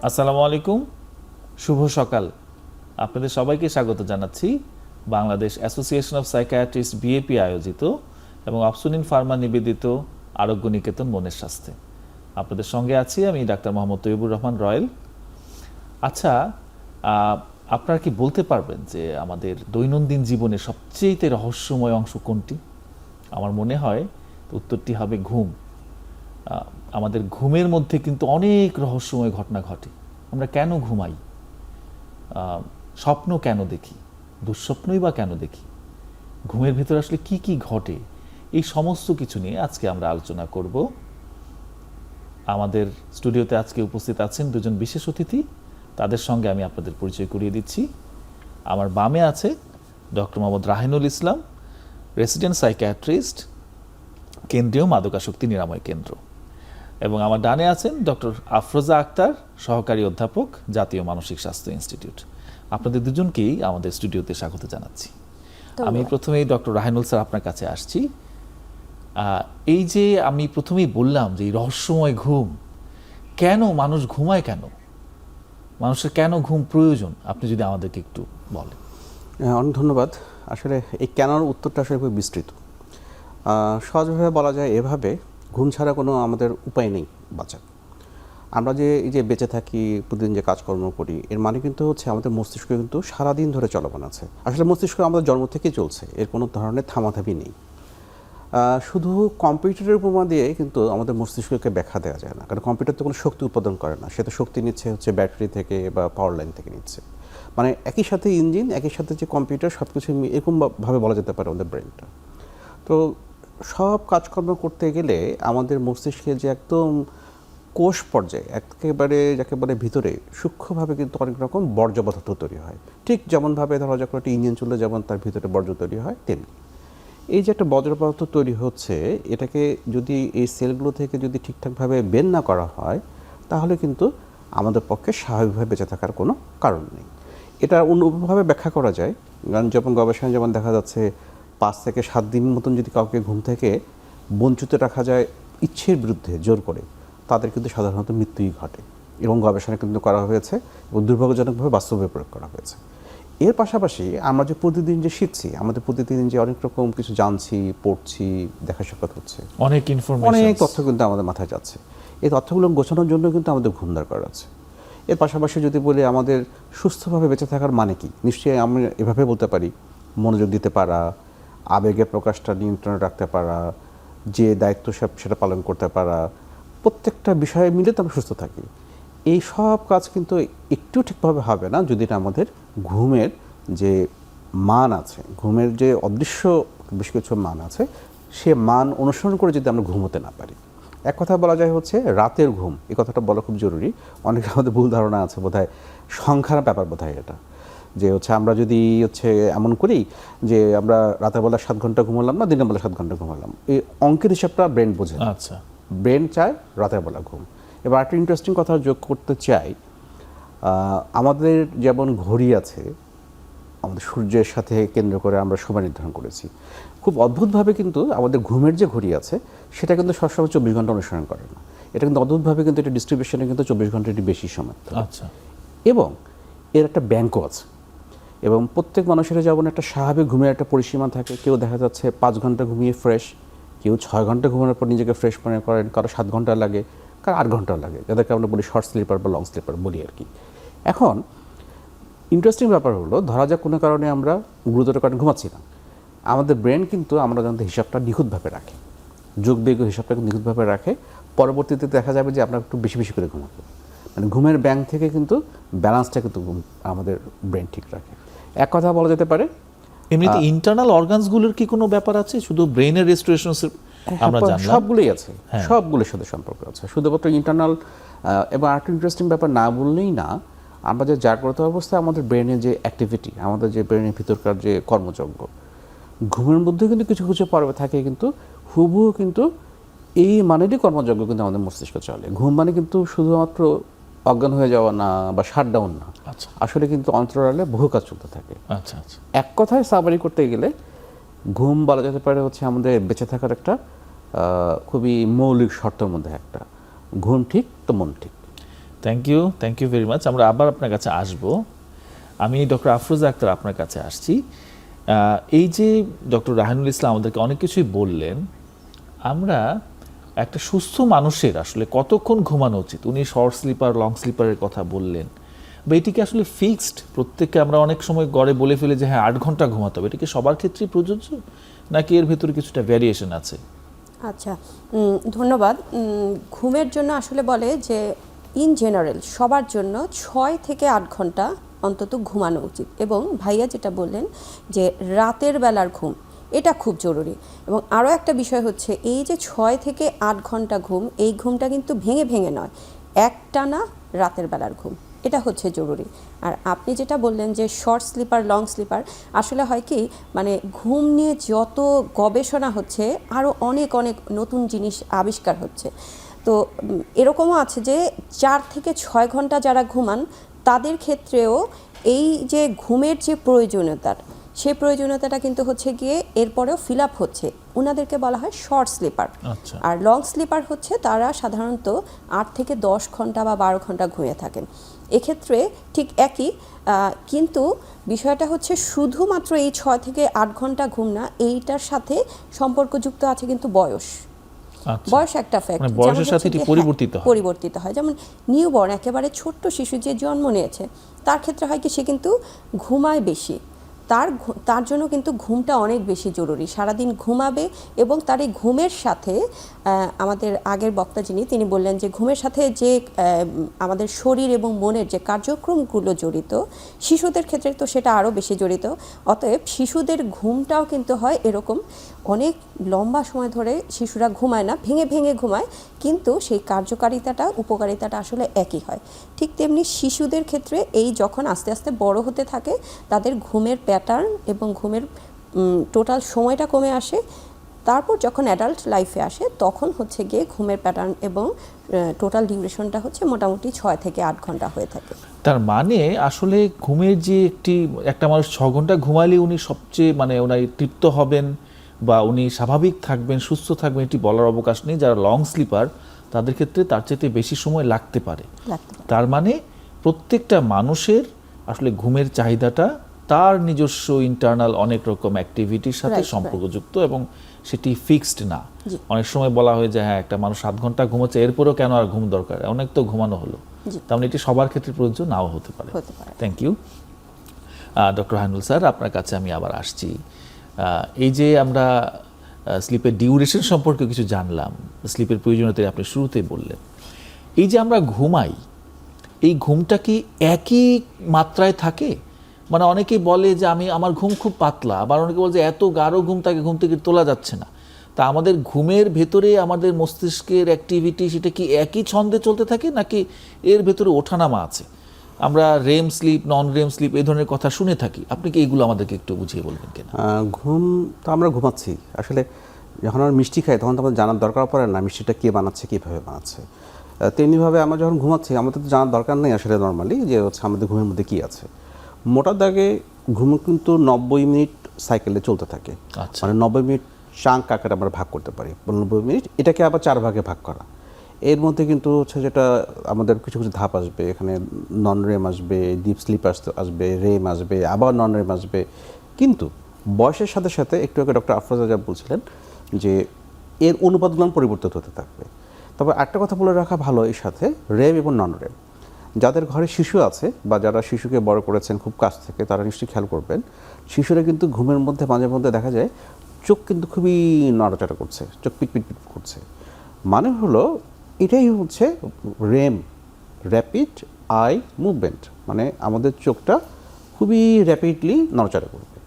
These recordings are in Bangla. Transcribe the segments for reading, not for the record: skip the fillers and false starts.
আসসালামু আলাইকুম, শুভ সকাল। আপনাদের সবাইকে স্বাগত জানাচ্ছি Bangladesh association of psychiatrist BAP আয়োজিত এবং অপসনিন ফার্মা নিবেদিত আরোগ্য নিকেতন মনের স্বাস্থ্যে। আপনাদের সঙ্গে আছি আমি ডাক্তার মোহাম্মদ তৈয়বুর রহমান রয়েল। আচ্ছা, আপনারা কি বলতে পারবেন যে আমাদের দৈনন্দিন জীবনে সবচেয়ে রহস্যময় অংশ কোনটি? আমার মনে হয় উত্তরটি হবে ঘুম। আমাদের ঘুমের মধ্যে কিন্তু অনেক রহস্যময় ঘটনা ঘটে। আমরা কেন ঘুমাই, স্বপ্ন কেন দেখি, দুঃস্বপ্নই বা কেন দেখি, ঘুমের ভেতরে আসলে কি কি ঘটে, এই সমস্ত কিছু নিয়ে আজকে আমরা আলোচনা করব। আমাদের স্টুডিওতে আজকে উপস্থিত আছেন দুজন বিশেষ অতিথি, তাদের সঙ্গে আমি আপনাদের পরিচয় করিয়ে দিচ্ছি। আমার বামে আছে ডক্টর মোহাম্মদ রাহিনুল ইসলাম, রেসিডেন্ট সাইকিয়াট্রিস্ট, কেন্দ্রীয় মাদকাসক্তি নিরাময় কেন্দ্র, এবং আমার ডানে আছেন ডক্টর আফরোজা আক্তার, সহকারী অধ্যাপক, জাতীয় মানসিক স্বাস্থ্য ইনস্টিটিউট। আপনাদের দুজনকেই আমাদের স্টুডিওতে স্বাগত জানাচ্ছি। আমি প্রথমেই ডক্টর রাহিনুল স্যার আপনার কাছে আসছি। এই যে আমি প্রথমেই বললাম যে এই রহস্যময় ঘুম, কেন মানুষ ঘুমায়, কেন মানুষের কেন ঘুম প্রয়োজন, আপনি যদি আমাদেরকে একটু বলেন। অনেক ধন্যবাদ। আসলে এই কেনর উত্তরটা আসলে খুব বিস্তৃত। সহজভাবে বলা যায় এভাবে, ঘুম ছাড়া কোনো আমাদের উপায় নেই বাঁচার। আমরা যে এই যে বেঁচে থাকি, প্রতিদিন যে কাজকর্ম করি, এর মানে কিন্তু হচ্ছে আমাদের মস্তিষ্ক কিন্তু সারাদিন ধরে চলমান আছে। আসলে মস্তিষ্ক আমাদের জন্ম থেকেই চলছে, এর কোনো ধরনের থামাথামি নেই। শুধু কম্পিউটারের উপমা দিয়ে কিন্তু আমাদের মস্তিষ্ককে ব্যাখ্যা দেওয়া যায় না, কারণ কম্পিউটার তো কোনো শক্তি উৎপাদন করে না, সে তো শক্তি নিচ্ছে হচ্ছে ব্যাটারি থেকে বা পাওয়ার লাইন থেকে নিচ্ছে। মানে একই সাথে ইঞ্জিন, একই সাথে যে কম্পিউটার, সব কিছু এরকমভাবে বলা যেতে পারে আমাদের ব্রেনটা। তো সব কাজকর্ম করতে গেলে আমাদের মস্তিষ্কের যে একদম কোষ পর্যায়ে একেবারে যাকে বলে ভিতরে সূক্ষ্মভাবে কিন্তু অনেক রকম বর্জ্য পদার্থ তৈরি হয়। ঠিক যেমনভাবে ধরা যাক একটা ইঞ্জিন চললে যেমন তার ভিতরে বর্জ্য তৈরি হয়, তেমনি এই যে একটা বর্জ্য পদার্থ তৈরি হচ্ছে, এটাকে যদি এই সেলগুলো থেকে যদি ঠিকঠাকভাবে বের না করা হয়, তাহলে কিন্তু আমাদের পক্ষে স্বাভাবিকভাবে বেঁচে থাকার কোনো কারণ নেই। এটা অন্যভাবে ব্যাখ্যা করা যায়, কারণ যেমন গবেষণায় যেমন দেখা যাচ্ছে 5 থেকে 7 দিন মতন যদি কাউকে ঘুম থেকে বঞ্চিত রাখা যায় ইচ্ছের বিরুদ্ধে জোর করে, তাদের কিন্তু সাধারণত মৃত্যুই ঘটে, এবং গবেষণা কিন্তু করা হয়েছে এবং দুর্ভাগ্যজনকভাবে বাস্তবে প্রয়োগ করা হয়েছে। এর পাশাপাশি আমরা যে প্রতিদিন যে শিখছি, আমাদের প্রতিদিন যে অনেক রকম কিছু জানছি, পড়ছি, দেখা সাক্ষাৎ হচ্ছে, অনেক ইনফরমেশন, অনেক তথ্য কিন্তু আমাদের মাথায় যাচ্ছে। এই তথ্যগুলো গোছানোর জন্য কিন্তু আমাদের ঘুম দরকার আছে। এর পাশাপাশি যদি বলি আমাদের সুস্থভাবে বেঁচে থাকার মানে কি, নিশ্চয়ই আমি এভাবে বলতে পারি, মনোযোগ দিতে পারা, আবেগের প্রকাশটা নিয়ন্ত্রণে রাখতে পারা, যে দায়িত্ব সেটা পালন করতে পারা, প্রত্যেকটা বিষয়ে মিলে তো আমরা সুস্থ থাকি। এই সব কাজ কিন্তু একটু ঠিকভাবে হবে না যদি না আমাদের ঘুমের যে মান আছে, ঘুমের যে অদৃশ্য বেশ কিছু মান আছে, সে মান অনুসরণ করে যদি আমরা ঘুমোতে না পারি। এক কথা বলা যায় হচ্ছে রাতের ঘুম, এই কথাটা বলা খুব জরুরি। অনেকে আমাদের ভুল ধারণা আছে বোধহয়, সংখ্যার ব্যাপার বোধহয় এটা, যে হচ্ছে আমরা যদি হচ্ছে এমন করি যে আমরা রাতের বেলা 7 ঘন্টা ঘুমালাম না, দিনের বেলা 7 ঘন্টা ঘুমালাম, এই অঙ্কের হিসাবটা ব্রেন বোঝে না। আচ্ছা, ব্রেন চায় রাতের বেলা ঘুম। এবার একটা ইন্টারেস্টিং কথা যোগ করতে চাই, আমাদের যেমন ঘড়ি আছে, আমাদের সূর্যের সাথে কেন্দ্র করে আমরা সময় নির্ধারণ করেছি, খুব অদ্ভুতভাবে কিন্তু আমাদের ঘুমের যে ঘড়ি আছে সেটা কিন্তু সবসময় 24 ঘন্টা অনুসরণ করে না। এটা কিন্তু অদ্ভুতভাবে কিন্তু এটা ডিস্ট্রিবিউশনে কিন্তু 24 ঘন্টারই বেশি সময়। আচ্ছা, এবং এর একটা ব্যাংকও আছে, এবং প্রত্যেক মানুষের যেমন একটা স্বাভাবিক ঘুমের একটা পরিসীমা থাকে। কেউ দেখা যাচ্ছে 5 ঘন্টা ঘুমিয়ে ফ্রেশ, কেউ 6 ঘন্টা ঘুমানোর পর নিজেকে ফ্রেশ মনে করেন, কারো 7 ঘন্টা লাগে, কারো 8 ঘন্টা লাগে, যাদেরকে আমরা বলি শর্ট স্লিপার বা লং স্লিপার বলি আর কি। এখন ইন্টারেস্টিং ব্যাপার হলো, ধরা যাক কোনো কারণে আমরা গুরুতর কারণে ঘুমাচ্ছি না, আমাদের ব্রেন কিন্তু আমরা জানতে হিসাবটা নিখুঁতভাবে রাখে, যোগ বিয়োগ হিসাবটা নিখুঁতভাবে রাখে। পরবর্তীতে দেখা যাবে যে আমরা একটু বেশি বেশি করে ঘুমাবো, মানে ঘুমের ব্যাংক থেকে কিন্তু ব্যালেন্সটা কিন্তু আমাদের ব্রেন ঠিক রাখে। এক কথা বলা যেতে পারে, এমনিতে ইন্টারনাল অর্গানসগুলোর কি কোনো ব্যাপার আছে? শুধু ব্রেনের রেস্টোরেশন আমরা জানলাম, সবগুলোই আছে, সবগুলোর সাথে সম্পর্ক আছে, শুধুমাত্র ইন্টারনাল। এবং আরেকটা ইন্টারেস্টিং ব্যাপার না বললেই না, আমরা যে জাগ্রত অবস্থায় আমাদের ব্রেনের যে অ্যাক্টিভিটি, আমাদের যে ব্রেনের ভিতরকার যে কর্মযজ্ঞ, ঘুমের মধ্যে কিন্তু কিছু কিছু পর্বে থাকে, কিন্তু হুবহু কিন্তু এই মানেরই কর্মযজ্ঞ কিন্তু আমাদের মস্তিষ্কে চলে। ঘুম মানে কিন্তু শুধুমাত্র অজ্ঞান হয়ে যাওয়া না বা শাটডাউন না, আসলে কিন্তু অন্তরালে বহু কাজ চলতে থাকে। আচ্ছা আচ্ছা, এক কথায় সামারি করতে গেলে ঘুম বলা যেতে পারে হচ্ছে আমাদের বেঁচে থাকার একটা খুবই মৌলিক শর্তের মধ্যে একটা। ঘুম ঠিক তো মন ঠিক। Thank you very much. আমরা আবার আপনার কাছে আসব। আমি ডক্টর আফরোজা আক্তার আপনার কাছে আসছি। এই যে ডক্টর রায়হানুল ইসলাম আমাদেরকে অনেক কিছুই বললেন, আমরা একটা সুস্থ মানুষের আসলে কতক্ষণ ঘুমানো উচিত, উনি শর্ট স্লিপার লং স্লিপারের কথা বললেন, বা এটি কি আসলে ফিক্সড? প্রত্যেককে আমরা অনেক সময় গড়ে বলে ফেলে যে হ্যাঁ 8 ঘন্টা ঘুমাতে হবে, এটা কি সবার ক্ষেত্রেই প্রযোজ্য নাকি এর ভেতরে কিছুটা ভ্যারিয়েশন আছে? আচ্ছা, ধন্যবাদ। ঘুমের জন্য আসলে বলে যে ইন জেনারেল সবার জন্য 6 থেকে 8 ঘন্টা অন্তত ঘুমানো উচিত। এবং ভাইয়া যেটা বললেন যে রাতের বেলার ঘুম, এটা খুব জরুরি। এবং আরও একটা বিষয় হচ্ছে এই যে 6 থেকে 8 ঘন্টা ঘুম, এই ঘুমটা কিন্তু ভেঙে ভেঙে নয়, একটানা রাতের বেলার ঘুম, এটা হচ্ছে জরুরি। আর আপনি যেটা বললেন যে শর্ট স্লিপার লং স্লিপার, আসলে হয় কি মানে ঘুম নিয়ে যত গবেষণা হচ্ছে আরও অনেক অনেক নতুন জিনিস আবিষ্কার হচ্ছে। তো এরকমও আছে যে 4 থেকে 6 ঘন্টা যারা ঘুমান তাদের ক্ষেত্রেও এই যে ঘুমের যে প্রয়োজনীয়তার, সেই প্রয়োজনীয়তাটা কিন্তু হচ্ছে গিয়ে এরপরেও ফিল আপ হচ্ছে, ওনাদেরকে বলা হয় শর্ট স্লিপার। আচ্ছা। আর লং স্লিপার হচ্ছে তারা সাধারণত 8 থেকে 10 ঘন্টা বা 12 ঘন্টা ঘুমিয়ে থাকেন। এক্ষেত্রে ঠিক একই, কিন্তু বিষয়টা হচ্ছে শুধুমাত্র এই 6 থেকে 8 ঘন্টা ঘুম না, এইটার সাথে সম্পর্কযুক্ত আছে কিন্তু বয়স। আচ্ছা। বয়স একটা ফ্যাক্ট, মানে বয়সের সাথে এটি পরিবর্তিত হয়। যেমন নিউবর্ন, একেবারে ছোট্ট শিশু যে জন্ম নিয়েছে, তার ক্ষেত্রে হয় কি সে কিন্তু ঘুমায় বেশি, তার জন্য কিন্তু ঘুমটা অনেক বেশি জরুরি, সারাদিন ঘুমাবে। এবং তার এই ঘুমের সাথে আমাদের আগের বক্তা তিনি বললেন যে ঘুমের সাথে যে আমাদের শরীর এবং মনের যে কার্যক্রমগুলো জড়িত, শিশুদের ক্ষেত্রে তো সেটা আরও বেশি জড়িত। অতএব শিশুদের ঘুমটাও কিন্তু হয় এরকম, অনেক লম্বা সময় ধরে শিশুরা ঘুমায় না, ভেঙে ভেঙে ঘুমায়, কিন্তু সেই কার্যকারিতাটা উপকারিতাটা আসলে একই হয়। ঠিক তেমনি শিশুদের ক্ষেত্রে এই যখন আস্তে আস্তে বড় হতে থাকে, তাদের ঘুমের প্যাটার্ন এবং ঘুমের টোটাল সময়টা কমে আসে। তারপর যখন অ্যাডাল্ট লাইফে আসে তখন হচ্ছে গিয়ে ঘুমের প্যাটার্ন এবং টোটাল ডিউরেশনটা হচ্ছে মোটামুটি 6 থেকে 8 ঘন্টা হয়ে থাকে। তার মানে আসলে ঘুমের যে একটা মানুষ 6 ঘন্টা ঘুমালে উনি সবচেয়ে মানে উনি তৃপ্ত হবেন বা উনি স্বাভাবিক থাকবেন, সুস্থ থাকবেন, এটি বলার অবকাশ নেই। যারা লং স্লিপার তাদের ক্ষেত্রে তার চাইতে বেশি সময় লাগতে পারে। তার মানে প্রত্যেকটা মানুষের আসলে ঘুমের চাহিদাটা তার নিজস্ব ইন্টারনাল অনেক রকম অ্যাক্টিভিটির সাথে সম্পর্কযুক্ত এবং সেটি ফিক্সড না। অনেক সময় বলা হয় যে হ্যাঁ একটা মানুষ 7 ঘন্টা ঘুমাচ্ছে, এরপরেও কেন আর ঘুম দরকার, অনেক তো ঘুমানো হলো। তার মানে এটি সবার ক্ষেত্রে প্রযোজ্য নাও হতে পারে। Thank you doctor Raihanul sir, আপনার কাছে আমি আবার আসছি। এই যে আমরা স্লিপের ডিউরেশন সম্পর্কে কিছু জানলাম, স্লিপের প্রয়োজনীয়তা আপনি শুরুতেই বললেন। এই যে আমরা ঘুমাই, এই ঘুমটা কি একই মাত্রায় থাকে? মানে অনেকেই বলে যে আমার ঘুম খুব পাতলা, আবার অনেকে বলে যে এত গাঢ় ঘুম তাকে ঘুম থেকে তোলা যাচ্ছে না। তা আমাদের ঘুমের ভেতরে আমাদের মস্তিষ্কের অ্যাক্টিভিটি সেটা কি একই ছন্দে চলতে থাকে নাকি এর ভেতরে ওঠানামা আছে? আমরা রেম স্লিপ, নন রেম স্লিপ এই ধরনের কথা শুনে থাকি, আপনি কি এইগুলো আমাদেরকে একটু বুঝিয়ে বলবেন কেন? ঘুম তো আমরা ঘুমাচ্ছি, আসলে যখন আমরা মিষ্টি খাই তখন তো আমাদের জানার দরকার পড়ে না মিষ্টিটা কে বানাচ্ছে, কীভাবে বানাচ্ছে। তেমনিভাবে আমরা যখন ঘুমাচ্ছি আমাদের তো জানার দরকার নেই আসলে নর্মালি যে হচ্ছে আমাদের ঘুমের মধ্যে কী আছে। মোটা দাগে ঘুম কিন্তু 90 মিনিট সাইকেলে চলতে থাকে। মানে 90 মিনিট চাঙ্ক আকারে আমরা ভাগ করতে পারি, 90 মিনিট, এটাকে আবার 4 ভাগে ভাগ করা। এর মধ্যে কিন্তু হচ্ছে যেটা আমাদের কিছু কিছু ধাপ আসবে, এখানে নন রেম আসবে, ডিপ স্লিপ আসবে, রেম আসবে, আবার নন রেম আসবে। কিন্তু বয়সের সাথে সাথে একটু আগে ডক্টর আফরোজা যা বলছিলেন যে এর অনুপাতগুলো পরিবর্তিত হতে থাকবে। তবে একটা কথা বলে রাখা ভালো এর সাথে, রেম এবং নন রেম, যাদের ঘরে শিশু আছে বা যারা শিশুকে বড় করেছেন খুব কাছ থেকে তারা নিশ্চয়ই খেয়াল করবেন, শিশুরা কিন্তু ঘুমের মধ্যে মাঝে মধ্যে দেখা যায় চোখ কিন্তু খুবই নড়াচড়া করছে, চোখ পিটপিট করছে। মানে হলো এটাই হচ্ছে রেম, র্যাপিড আই মুভমেন্ট, মানে আমাদের চোখটা খুবই র্যাপিডলি নড়াচড়া করবে।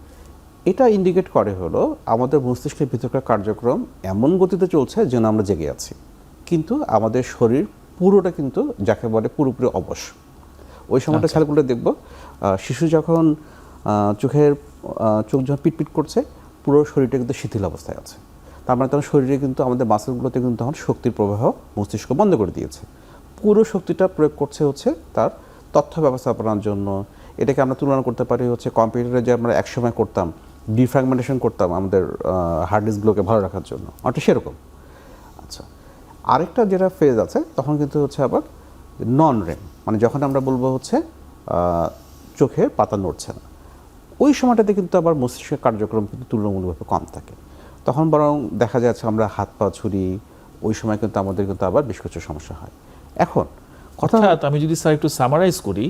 এটা ইন্ডিকেট করে হলো আমাদের মস্তিষ্কের ভিতরকার কার্যক্রম এমন গতিতে চলছে যেন আমরা জেগে আছি, কিন্তু আমাদের শরীর পুরোটা কিন্তু যাকে বলে পুরোপুরি অবশ। ওই সময়টা খেয়াল করলে দেখব শিশু যখন চোখ যখন পিটপিট করছে পুরো শরীরটা কিন্তু শিথিল অবস্থায় আছে। তার মানে তখন শরীরে কিন্তু আমাদের মাসেলগুলোতে কিন্তু তখন শক্তির প্রবাহ মস্তিষ্ক বন্ধ করে দিয়েছে। পুরো শক্তিটা প্রয়োগ করছে হচ্ছে তার তথ্য ব্যবস্থাপনার জন্য। এটাকে আমরা তুলনা করতে পারি হচ্ছে কম্পিউটারে যে আমরা একসময় করতাম ডিফ্র্যাগমেন্টেশন করতাম আমাদের হার্ড ডিস্কগুলোকে ভালো রাখার জন্য, অনেকটা সেরকম। আচ্ছা, আরেকটা যেটা ফেজ আছে তখন কিন্তু হচ্ছে আবার নন রেম, মানে যখন আমরা বলবো হচ্ছে চোখের পাতা নড়ছে না, ওই সময়টাতে কিন্তু আবার মস্তিষ্কের কার্যক্রম কিন্তু তুলনামূলকভাবে কম থাকে। তখন বরং দেখা যাচ্ছে আমরা হাত পা ছুরি, ওই সময় কিন্তু আমাদের কিন্তু আবার বেশ কিছু সমস্যা হয়। এখন অর্থাৎ আমি যদি স্যার একটু সামারাইজ করি,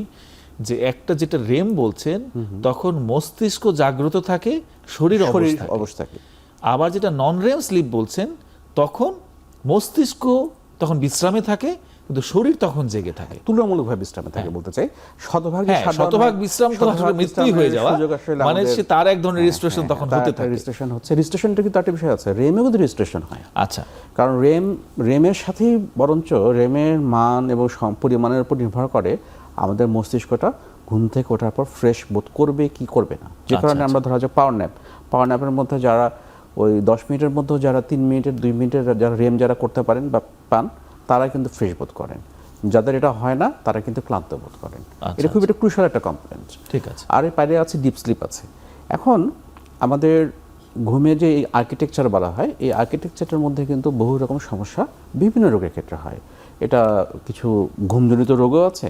যে একটা যেটা রেম বলছেন তখন মস্তিষ্ক জাগ্রত থাকে, শরীর অবস্থাকে, আবার যেটা নন রেম স্লিপ বলছেন তখন মস্তিষ্ক তখন বিশ্রামে থাকে কিন্তু শরীর তখন জেগে থাকে, তুলনামূলকভাবে বিশ্রামে থাকে বলতে চাই। শতভাগ বিশ্রাম তো আসলে মৃত্যুই হয়ে যাওয়া, মানে সে তার এক ধরনের রেজিস্ট্রেশন তখন হতে থাকে। রেজিস্ট্রেশন হচ্ছে, রেজিস্ট্রেশনটা কিন্তু একটা বিষয় আছে, রেমেও কিন্তু রেজিস্ট্রেশন হয়। আচ্ছা, কারণ রেমের সাথেই বরঞ্চ রেমের মান এবং পরিমাণের উপর নির্ভর করে আমাদের মস্তিষ্কটা ঘুম থেকে ওঠার পর ফ্রেশ বোধ করবে কি করবে না। যে কারণে আমরা ধরা যায় পাওয়ার ন্যাপের মধ্যে যারা ওই 10 মিনিটের মধ্যে যারা 3 মিনিটের 2 মিনিটের যারা রেম যারা করতে পারেন বা পান, তারা কিন্তু ফ্রেশ বোধ করেন। যাদের এটা হয় না তারা কিন্তু ক্লান্ত বোধ করেন। এটা খুব একটা ক্রুশাল একটা কমপ্লেন্ট। ঠিক আছে। আর এর বাইরে আছে ডিপ স্লিপ আছে। এখন আমাদের ঘুমের যে এই আর্কিটেকচার বলা হয়, এই আর্কিটেকচারটার মধ্যে কিন্তু বহু রকম সমস্যা বিভিন্ন রোগের ক্ষেত্রে হয়। এটা কিছু ঘুমজনিত রোগও আছে,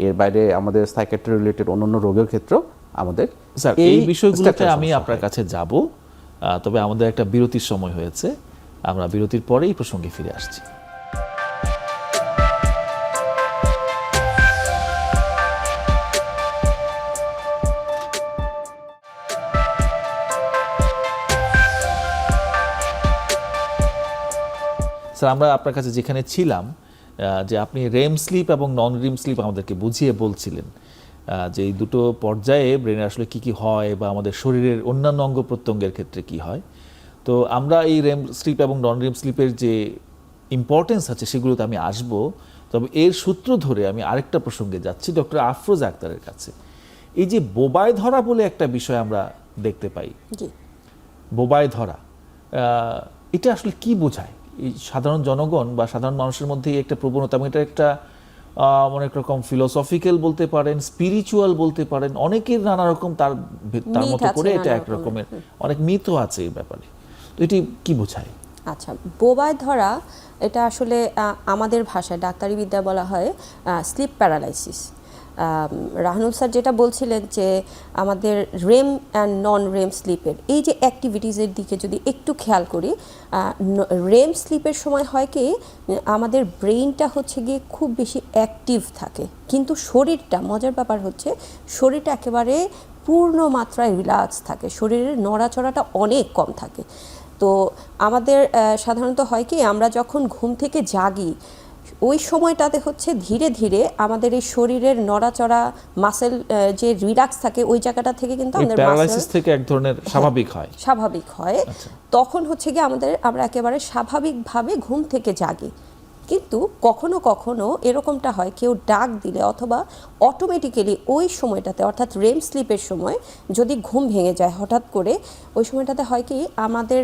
এর বাইরে আমাদের সাইকিয়াট্রি রিলেটেড অন্যান্য রোগের ক্ষেত্রেও আমাদের স্যার এই বিষয়গুলোতে আমি আপনার কাছে যাব, তবে আমাদের একটা বিরতির সময় হয়েছে, আমরা বিরতির পরে এই প্রসঙ্গে ফিরে আসছি। স্যার আমরা আপনার কাছে যেখানে ছিলাম, যে আপনি রেম স্লিপ এবং নন রেম স্লিপ আমাদেরকে বুঝিয়ে বলছিলেন যে এই দুটো পর্যায়ে ব্রেনের আসলে কি কি হয় বা আমাদের শরীরের অন্যান্য অঙ্গ প্রত্যঙ্গের ক্ষেত্রে কি হয়। তো আমরা এই রেম স্লিপ এবং নন রেম স্লিপের যে ইম্পর্টেন্স আছে সেগুলোতে আমি আসব, তবে এর সূত্র ধরে আমি আরেকটা প্রসঙ্গে যাচ্ছি ডক্টর আফরোজা আক্তারের কাছে। এই যে বোবায় ধরা বলে একটা বিষয় আমরা দেখতে পাই, বোবায় ধরা, এটা আসলে কি বোঝায়? এই সাধারণ জনগণ বা সাধারণ মানুষের মধ্যে একটা প্রবণতা, এবং এটা একটা অনেক রকম ফিলোসফিক্যাল বলতে পারেন, স্পিরিচুয়াল বলতে পারেন, অনেকের নানা রকম তার মতো করে এটা এক রকমের অনেক মিথও আছে এই ব্যাপারে। তো এটি কি বোঝায়? আচ্ছা, বোবায় ধরা এটা আসলে আমাদের ভাষায় ডাক্তারি বিদ্যায় বলা হয় স্লিপ প্যারালাইসিস। রাহানুল স্যার যেটা বলছিলেন যে আমাদের রেম অ্যান্ড নন রেম স্লিপের এই যে অ্যাক্টিভিটিসের দিকে যদি একটু খেয়াল করি, রেম স্লিপের সময় হয় কি আমাদের ব্রেইনটা হচ্ছে গিয়ে খুব বেশি অ্যাক্টিভ থাকে, কিন্তু শরীরটা, মজার ব্যাপার হচ্ছে শরীরটা একেবারে পূর্ণ মাত্রায় রিল্যাক্স থাকে, শরীরের নড়াচড়াটা অনেক কম থাকে। তো আমাদের সাধারণত হয় কি আমরা যখন ঘুম থেকে জাগি ওই সময়টাতে হচ্ছে ধীরে ধীরে আমাদের এই শরীরের নড়াচড়া মাসেল যে রিল্যাক্স থাকে ওই জায়গাটা থেকে কিন্তু আমাদের প্যারালাইসিস থেকে এক ধরনের স্বাভাবিক হয়। তখন হচ্ছে কি আমরা একেবারে স্বাভাবিকভাবে ঘুম থেকে জাগি। কিন্তু কখনো কখনো এরকমটা হয় কেউ ডাক দিলে অথবা অটোমেটিক্যালি ওই সময়টাতে অর্থাৎ রেম স্লিপের সময় যদি ঘুম ভেঙে যায় হঠাৎ করে, ওই সময়টাতে হয় কি আমাদের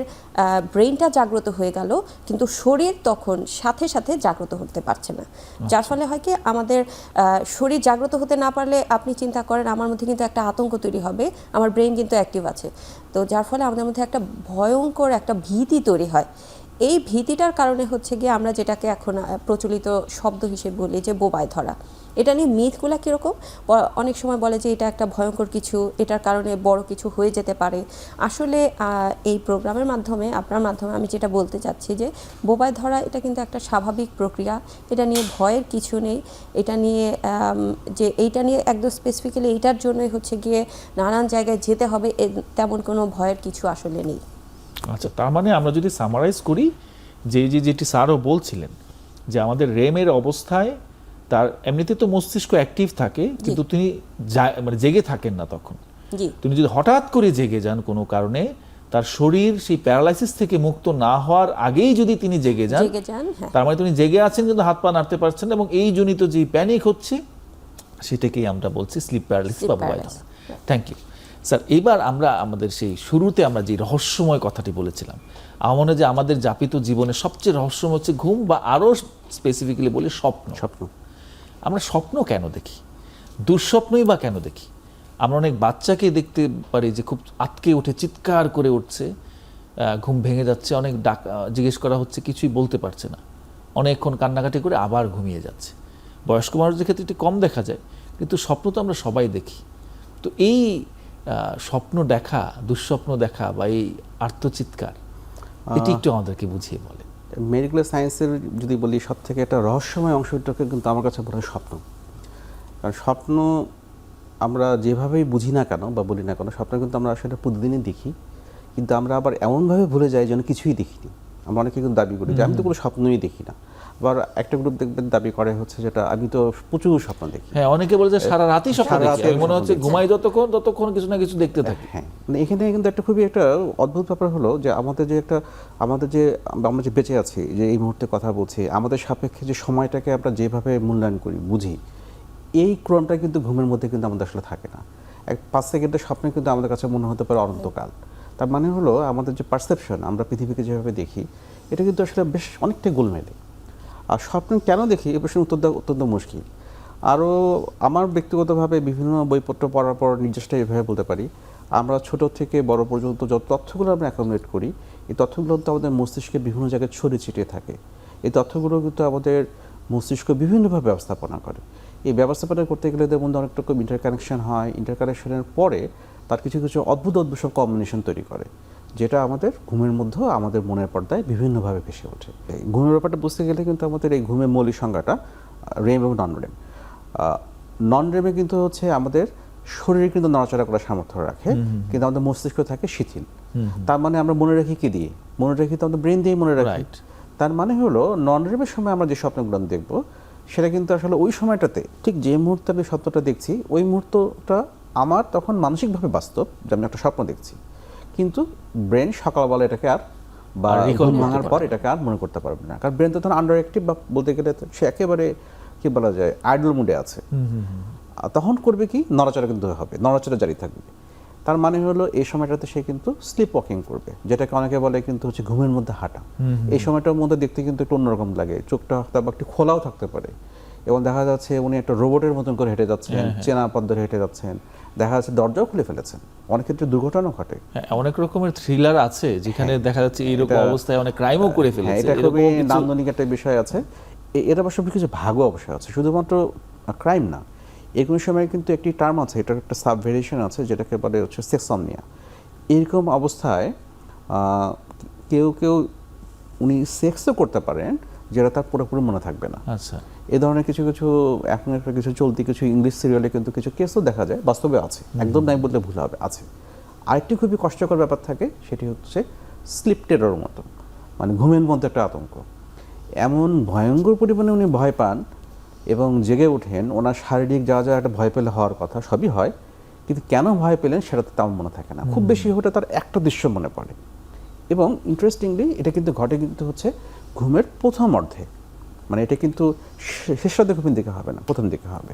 ব্রেইনটা জাগ্রত হয়ে গেল কিন্তু শরীর তখন সাথে সাথে জাগ্রত হতে পারছে না, যার ফলে হয় কি আমাদের শরীর জাগ্রত হতে না পারলে আপনি চিন্তা করেন আমার মধ্যে কিন্তু একটা আতঙ্ক তৈরি হবে, আমার ব্রেইন কিন্তু অ্যাক্টিভ আছে, তো যার ফলে আমাদের মধ্যে একটা ভয়ঙ্কর একটা ভীতি তৈরি হয়। এই ভীতিটার কারণে হচ্ছে গিয়ে আমরা যেটাকে এখন প্রচলিত শব্দ হিসেবে বলি যে বোবায় ধরা। এটা নিয়ে মিথগুলো কীরকম, অনেক সময় বলে যে এটা একটা ভয়ঙ্কর কিছু, এটার কারণে বড় কিছু হয়ে যেতে পারে। আসলে এই প্রোগ্রামের মাধ্যমে আপনার মাধ্যমে আমি যেটা বলতে চাচ্ছি যে বোবায় ধরা এটা কিন্তু একটা স্বাভাবিক প্রক্রিয়া, এটা নিয়ে ভয়ের কিছু নেই। এটা নিয়ে এইটা নিয়ে একদম স্পেসিফিক্যালি এইটার জন্যই হচ্ছে গিয়ে নানান জায়গায় যেতে হবে তেমন কোনো ভয়ের কিছু আসলে নেই। আচ্ছা, তার মানে আমরা যদি সামারাইজ করি যেটি স্যারও বলছিলেন যে আমাদের রেমের অবস্থায় তার এমনিতে তো মস্তিষ্ক অ্যাক্টিভ থাকে কিন্তু তিনি মানে জেগে থাকেন না তখন। তিনি যদি হঠাৎ করে জেগে যান কোনো কারণে, তার শরীর সেই প্যারালাইসিস থেকে মুক্ত না হওয়ার আগেই যদি তিনি জেগে যান, তার মানে তিনি জেগে আছেন কিন্তু হাত পা নাড়তে পারছেন না, এবং এই জনিত যে প্যানিক হচ্ছে সেটাকেই আমরা বলছি স্লিপ প্যারালাইসিস বা বোবায় ধরা। Thank you sir. এইবার আমরা আমাদের সেই শুরুতে আমরা যে রহস্যময় কথাটি বলেছিলাম, আমার মনে হয় যে আমাদের যাপিত জীবনের সবচেয়ে রহস্যময় হচ্ছে ঘুম, বা আরও স্পেসিফিক্যালি বলি স্বপ্ন। আমরা স্বপ্ন কেন দেখি, দুঃস্বপ্নই বা কেন দেখি? আমরা অনেক বাচ্চাকে দেখতে পারি যে খুব আটকে উঠে চিৎকার করে উঠছে, ঘুম ভেঙে যাচ্ছে, অনেক জিজ্ঞেস করা হচ্ছে কিছুই বলতে পারছে না, অনেকক্ষণ কান্নাকাটি করে আবার ঘুমিয়ে যাচ্ছে। বয়স্ক মানুষদের ক্ষেত্রে একটু কম দেখা যায়, কিন্তু স্বপ্ন তো আমরা সবাই দেখি। তো এই স্বপ্ন দেখা, দুঃস্বপ্ন দেখা বা এই আর্তচিৎকার, এটি একটু আমাদেরকে বুঝিয়ে বলে। মেডিকেল সায়েন্সের যদি বলি সব থেকে একটা রহস্যময় অংশটাকে কিন্তু আমার কাছে মনে হয় স্বপ্ন। কারণ স্বপ্ন আমরা যেভাবেই বুঝি না কেন বা বলি না কেন, স্বপ্ন কিন্তু আমরা আসলে প্রতিদিনই দেখি, কিন্তু আমরা আবার এমনভাবে ভুলে যাই যেন কিছুই দেখিনি। আমরা অনেকে কিন্তু দাবি করি যে আমি তো কোনো স্বপ্নই দেখি না। আবার একটা গ্রুপ দেখবেন দাবি করে হচ্ছে যেটা আমি তো প্রচুর স্বপ্ন দেখি। হ্যাঁ, অনেকে বলে যে সারা রাতই স্বপ্ন সারা দেখি, রাতে আমি মনে হচ্ছে স্বপ্ন ঘুমাই ততক্ষণ কিছু না কিছু দেখতে থাকি। হ্যাঁ, মানে এখানে কিন্তু একটা খুবই একটা অদ্ভুত ব্যাপার হলো যে আমরা যে বেঁচে আছি, যে এই মুহূর্তে কথা বলছি, আমাদের সাপেক্ষে যে সময়টাকে আমরা যেভাবে মূল্যায়ন করি, বুঝি, এই ক্রমটা কিন্তু ঘুমের মধ্যে কিন্তু আমাদের আসলে থাকে না। 5 সেকেন্ডের স্বপ্ন কিন্তু আমাদের কাছে মনে হতে পারে অনন্তকাল। তার মানে হলো আমাদের যে পারসেপশন, আমরা পৃথিবীকে যেভাবে দেখি, এটা কিন্তু আসলে বেশ অনেকটাই গোলমেলে। আর স্বপ্ন কেন দেখি এ প্রশ্নের উত্তর দেওয়া অত্যন্ত মুশকিল। আরও আমার ব্যক্তিগতভাবে বিভিন্ন বইপত্র পড়ার পর নির্দিষ্ট এভাবে বলতে পারি, আমরা ছোট থেকে বড় পর্যন্ত যত তথ্যগুলো আমরা অ্যাকোমোডেট করি, এই তথ্যগুলো তো আমাদের মস্তিষ্কে বিভিন্ন জায়গায় ছড়িয়ে ছিটিয়ে থাকে। এই তথ্যগুলো কিন্তু আমাদের মস্তিষ্ক বিভিন্নভাবে ব্যবস্থাপনা করে। এই ব্যবস্থাপনা করতে গেলে এদের মধ্যে অনেক রকম ইন্টারকানেকশন হয়। ইন্টারকানেকশনের পরে তার কিছু কিছু অদ্ভুত সব কম্বিনেশন তৈরি করে, যেটা আমাদের ঘুমের মধ্যেও আমাদের মনের পর্দায় বিভিন্নভাবে ভেসে ওঠে। এই ঘুমের ব্যাপারটা বুঝতে গেলে কিন্তু আমাদের এই ঘুমের মৌলিক সংজ্ঞাটা রেম এবং নন রেম। নন রেমে কিন্তু হচ্ছে আমাদের শরীরে কিন্তু নড়াচড়া করার সামর্থ্য রাখে, কিন্তু আমাদের মস্তিষ্ক থাকে শিথিল। তার মানে আমরা মনে রাখি কি দিয়ে? মনে রাখি তো আমাদের ব্রেন দিয়ে মনে রাখি। তার মানে হলো নন রেমের সময় আমরা যে স্বপ্নগুলো দেখব, সেটা কিন্তু আসলে ওই সময়টাতে ঠিক যে মুহূর্তে আমি স্বপ্নটা দেখছি, ওই মুহূর্তটা আমার তখন মানসিকভাবে বাস্তব যে আমি একটা স্বপ্ন দেখছি, কিন্তু ব্রেন সকালবেলা এটাকে আর বা ঘুম ভাঙার পর এটাকে আর মনে করতে পারবে না। কারণ ব্রেন তো তখন আন্ডার অ্যাক্টিভ, বা বলতে গেলে সে একেবারে কি বলা যায় আইডল মুডে আছে। তখন করবে কি, নড়াচড়া কিন্তু হবে, নড়াচড়া জারি থাকবে। তার মানে হলো এই সময়টাতে সে কিন্তু স্লিপ ওয়াকিং করবে, যেটাকে অনেকে বলে কিন্তু হচ্ছে ঘুমের মধ্যে হাঁটা। এই সময়টার মধ্যে দেখতে কিন্তু একটু অন্যরকম লাগে, চোখটা হয়তো একটু খোলাও থাকতে পারে, এবং দেখা যাচ্ছে উনি একটা রোবটের মতন করে হেঁটে যাচ্ছেন, চেনা পথ ধরে হেঁটে যাচ্ছেন, দেখা যাচ্ছে দরজাও খুলে ফেলেছেন। অনেক ক্ষেত্রে দুর্ঘটনাও ঘটে। অনেক রকমের থ্রিলার আছে যেখানে দেখা যাচ্ছে এইরকম অবস্থায় অনেক ক্রাইমও করে ফেলেছে। এটা খুবই নান্দনিক একটা বিষয় আছে। এর অবশ্য কিছু ভাগও অবশ্যই আছে, শুধুমাত্র ক্রাইম না। এরকম সময় কিন্তু একটি টার্ম আছে, এটার একটা সাব ভেরিয়েশন আছে, যেটাকে বলে হচ্ছে সেক্সমনিয়া। এরকম অবস্থায় কেউ কেউ উনি সেক্সও করতে পারেন, যেটা তার পুরোপুরি মনে থাকবে না। আচ্ছা, এ ধরনের কিছু এখন একটা কিছু চলতি কিছু ইংলিশ সিরিয়ালে কিন্তু কিছু কেসও দেখা যায়, বাস্তবে আছে, একদম নাই বললে ভুল হবে, আছে। আরেকটি খুবই কষ্টকর ব্যাপার থাকে, সেটি হচ্ছে স্লিপ টেরর মতো, মানে ঘুমের মধ্যে একটা আতঙ্ক। এমন ভয়ঙ্কর পরিমাণে উনি ভয় পান এবং জেগে ওঠেন, ওনার শারীরিক যা যা একটা ভয় পেলে হওয়ার কথা সবই হয়, কিন্তু কেন ভয় পেলেন সেটা তো তেমন মনে থাকে না। খুব বেশি হলে তার একটা দৃশ্য মনে পড়ে। এবং ইন্টারেস্টিংলি এটা কিন্তু ঘটে কিন্তু হচ্ছে ঘুমের প্রথম অর্ধে, মানে এটা কিন্তু শেষের ঘুমের দিকে হবে না, প্রথম দিকে হবে।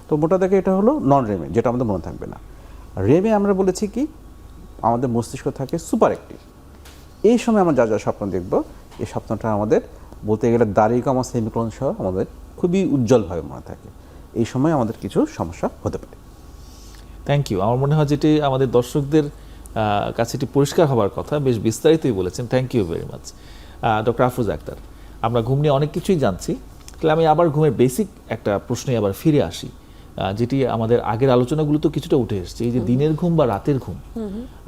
তো মোটা দাগে এটা হলো নন রেমে, যেটা আমাদের মনে থাকবে না। রেমে আমরা বলেছি কি, আমাদের মস্তিষ্ক থাকে সুপার অ্যাক্টিভ। এই সময় আমরা যা যা স্বপ্ন দেখব, এই স্বপ্নটা আমাদের বলতে গেলে দাড়ি কমা সেমিকোলন সহ আমাদের খুবই উজ্জ্বলভাবে মনে থাকে। এই সময় আমাদের কিছু সমস্যা হতে পারে। Thank you. আমার মনে হয় যেটি আমাদের দর্শকদের কাছে এটি পরিষ্কার হওয়ার কথা, বেশ বিস্তারিতই বলেছেন। Thank you very much doctor Afroza Akter. আমরা ঘুম নিয়ে অনেক কিছুই জানছি, তাহলে আমি আবার ঘুমের বেসিক একটা প্রশ্নে আবার ফিরে আসি, যেটি আমাদের আগের আলোচনাগুলো তো কিছুটা উঠে এসেছে। এই যে দিনের ঘুম বা রাতের ঘুম,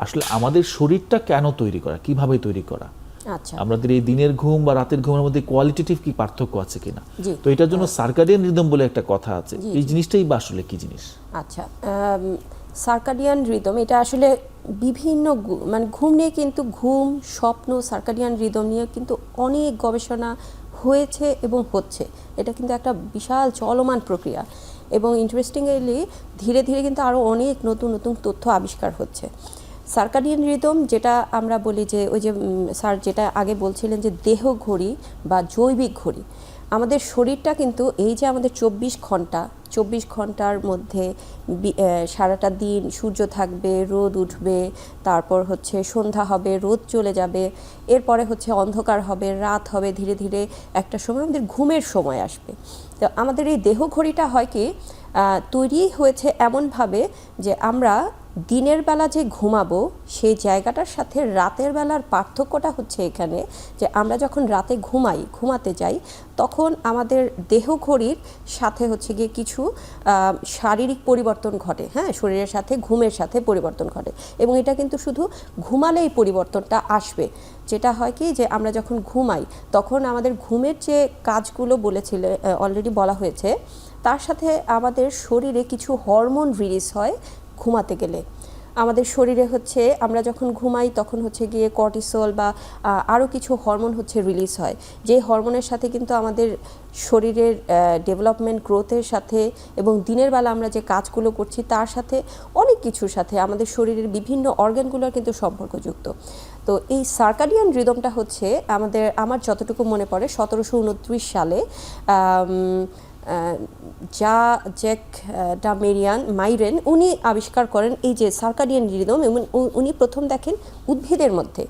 আসলে আমাদের শরীরটা কেন তৈরি করা, কিভাবে তৈরি করা, আচ্ছা, আমাদের এই দিনের ঘুম বা রাতের ঘুমের মধ্যে কোয়ালিটেটিভ কি পার্থক্য আছে কিনা, জি। তো এটার জন্য সার্কাডিয়ান রিদম বলে একটা কথা আছে, এই জিনিসটাই বা আসলে কি জিনিস? আচ্ছা, সার্কাডিয়ান রিদম এটা আসলে বিভিন্ন মানে ঘুম নিয়ে কিন্তু ঘুম, স্বপ্ন, সার্কাডিয়ান রিদম নিয়ে কিন্তু অনেক গবেষণা হয়েছে এবং হচ্ছে। এটা কিন্তু একটা বিশাল চলমান প্রক্রিয়া, এবং ইন্টারেস্টিংলি ধীরে ধীরে কিন্তু আরও অনেক নতুন নতুন তথ্য আবিষ্কার হচ্ছে। সার্কাডিয়ান রিদম যেটা আমরা বলি যে ওই যে স্যার যেটা আগে বলছিলেন যে দেহ ঘড়ি বা জৈবিক ঘড়ি, আমাদের শরীরটা কিন্তু এই যে আমাদের 24 ঘন্টার মধ্যে সারাটা দিন সূর্য থাকবে, রোদ উঠবে, তারপর হচ্ছে সন্ধ্যা হবে, রোদ চলে যাবে, এরপরে হচ্ছে অন্ধকার হবে, রাত হবে, ধীরে ধীরে একটা সময় আমাদের ঘুমের সময় আসবে। তো আমাদের এই দেহ ঘড়িটা হয় কি তৈরি হয়েছে এমনভাবে যে আমরা দিনের বেলা যে ঘুমাবো সেই জায়গাটার সাথে রাতের বেলার পার্থক্যটা হচ্ছে এখানে যে আমরা যখন রাতে ঘুমাতে যাই তখন আমাদের দেহ ঘড়ির সাথে হচ্ছে গিয়ে কিছু শারীরিক পরিবর্তন ঘটে, হ্যাঁ, শরীরের সাথে ঘুমের সাথে পরিবর্তন ঘটে এবং এটা কিন্তু শুধু ঘুমালেই পরিবর্তনটা আসবে। যেটা হয় কি যে আমরা যখন ঘুমাই তখন আমাদের ঘুমের যে কাজগুলো অলরেডি বলা হয়েছে, তার সাথে আমাদের শরীরে কিছু হরমোন রিলিজ হয় ঘুমাতে গেলে। আমাদের শরীরে হচ্ছে আমরা যখন ঘুমাই তখন হচ্ছে গিয়ে কর্টিসল বা আরও কিছু হরমোন হচ্ছে রিলিজ হয়, যে হরমোনের সাথে কিন্তু আমাদের শরীরের ডেভেলপমেন্ট গ্রোথের সাথে এবং দিনের বেলা আমরা যে কাজগুলো করছি তার সাথে অনেক কিছুর সাথে আমাদের শরীরের বিভিন্ন অর্গানগুলোর কিন্তু সম্পর্কযুক্ত। তো এই সার্কাডিয়ান রিদমটা হচ্ছে আমার যতটুকু মনে পড়ে 1729 সালে জ্যাক মাইরেন উনি আবিষ্কার করেন এই যে সার্কাডিয়ান রিদম, এবং উনি প্রথম দেখেন উদ্ভিদের মধ্যে।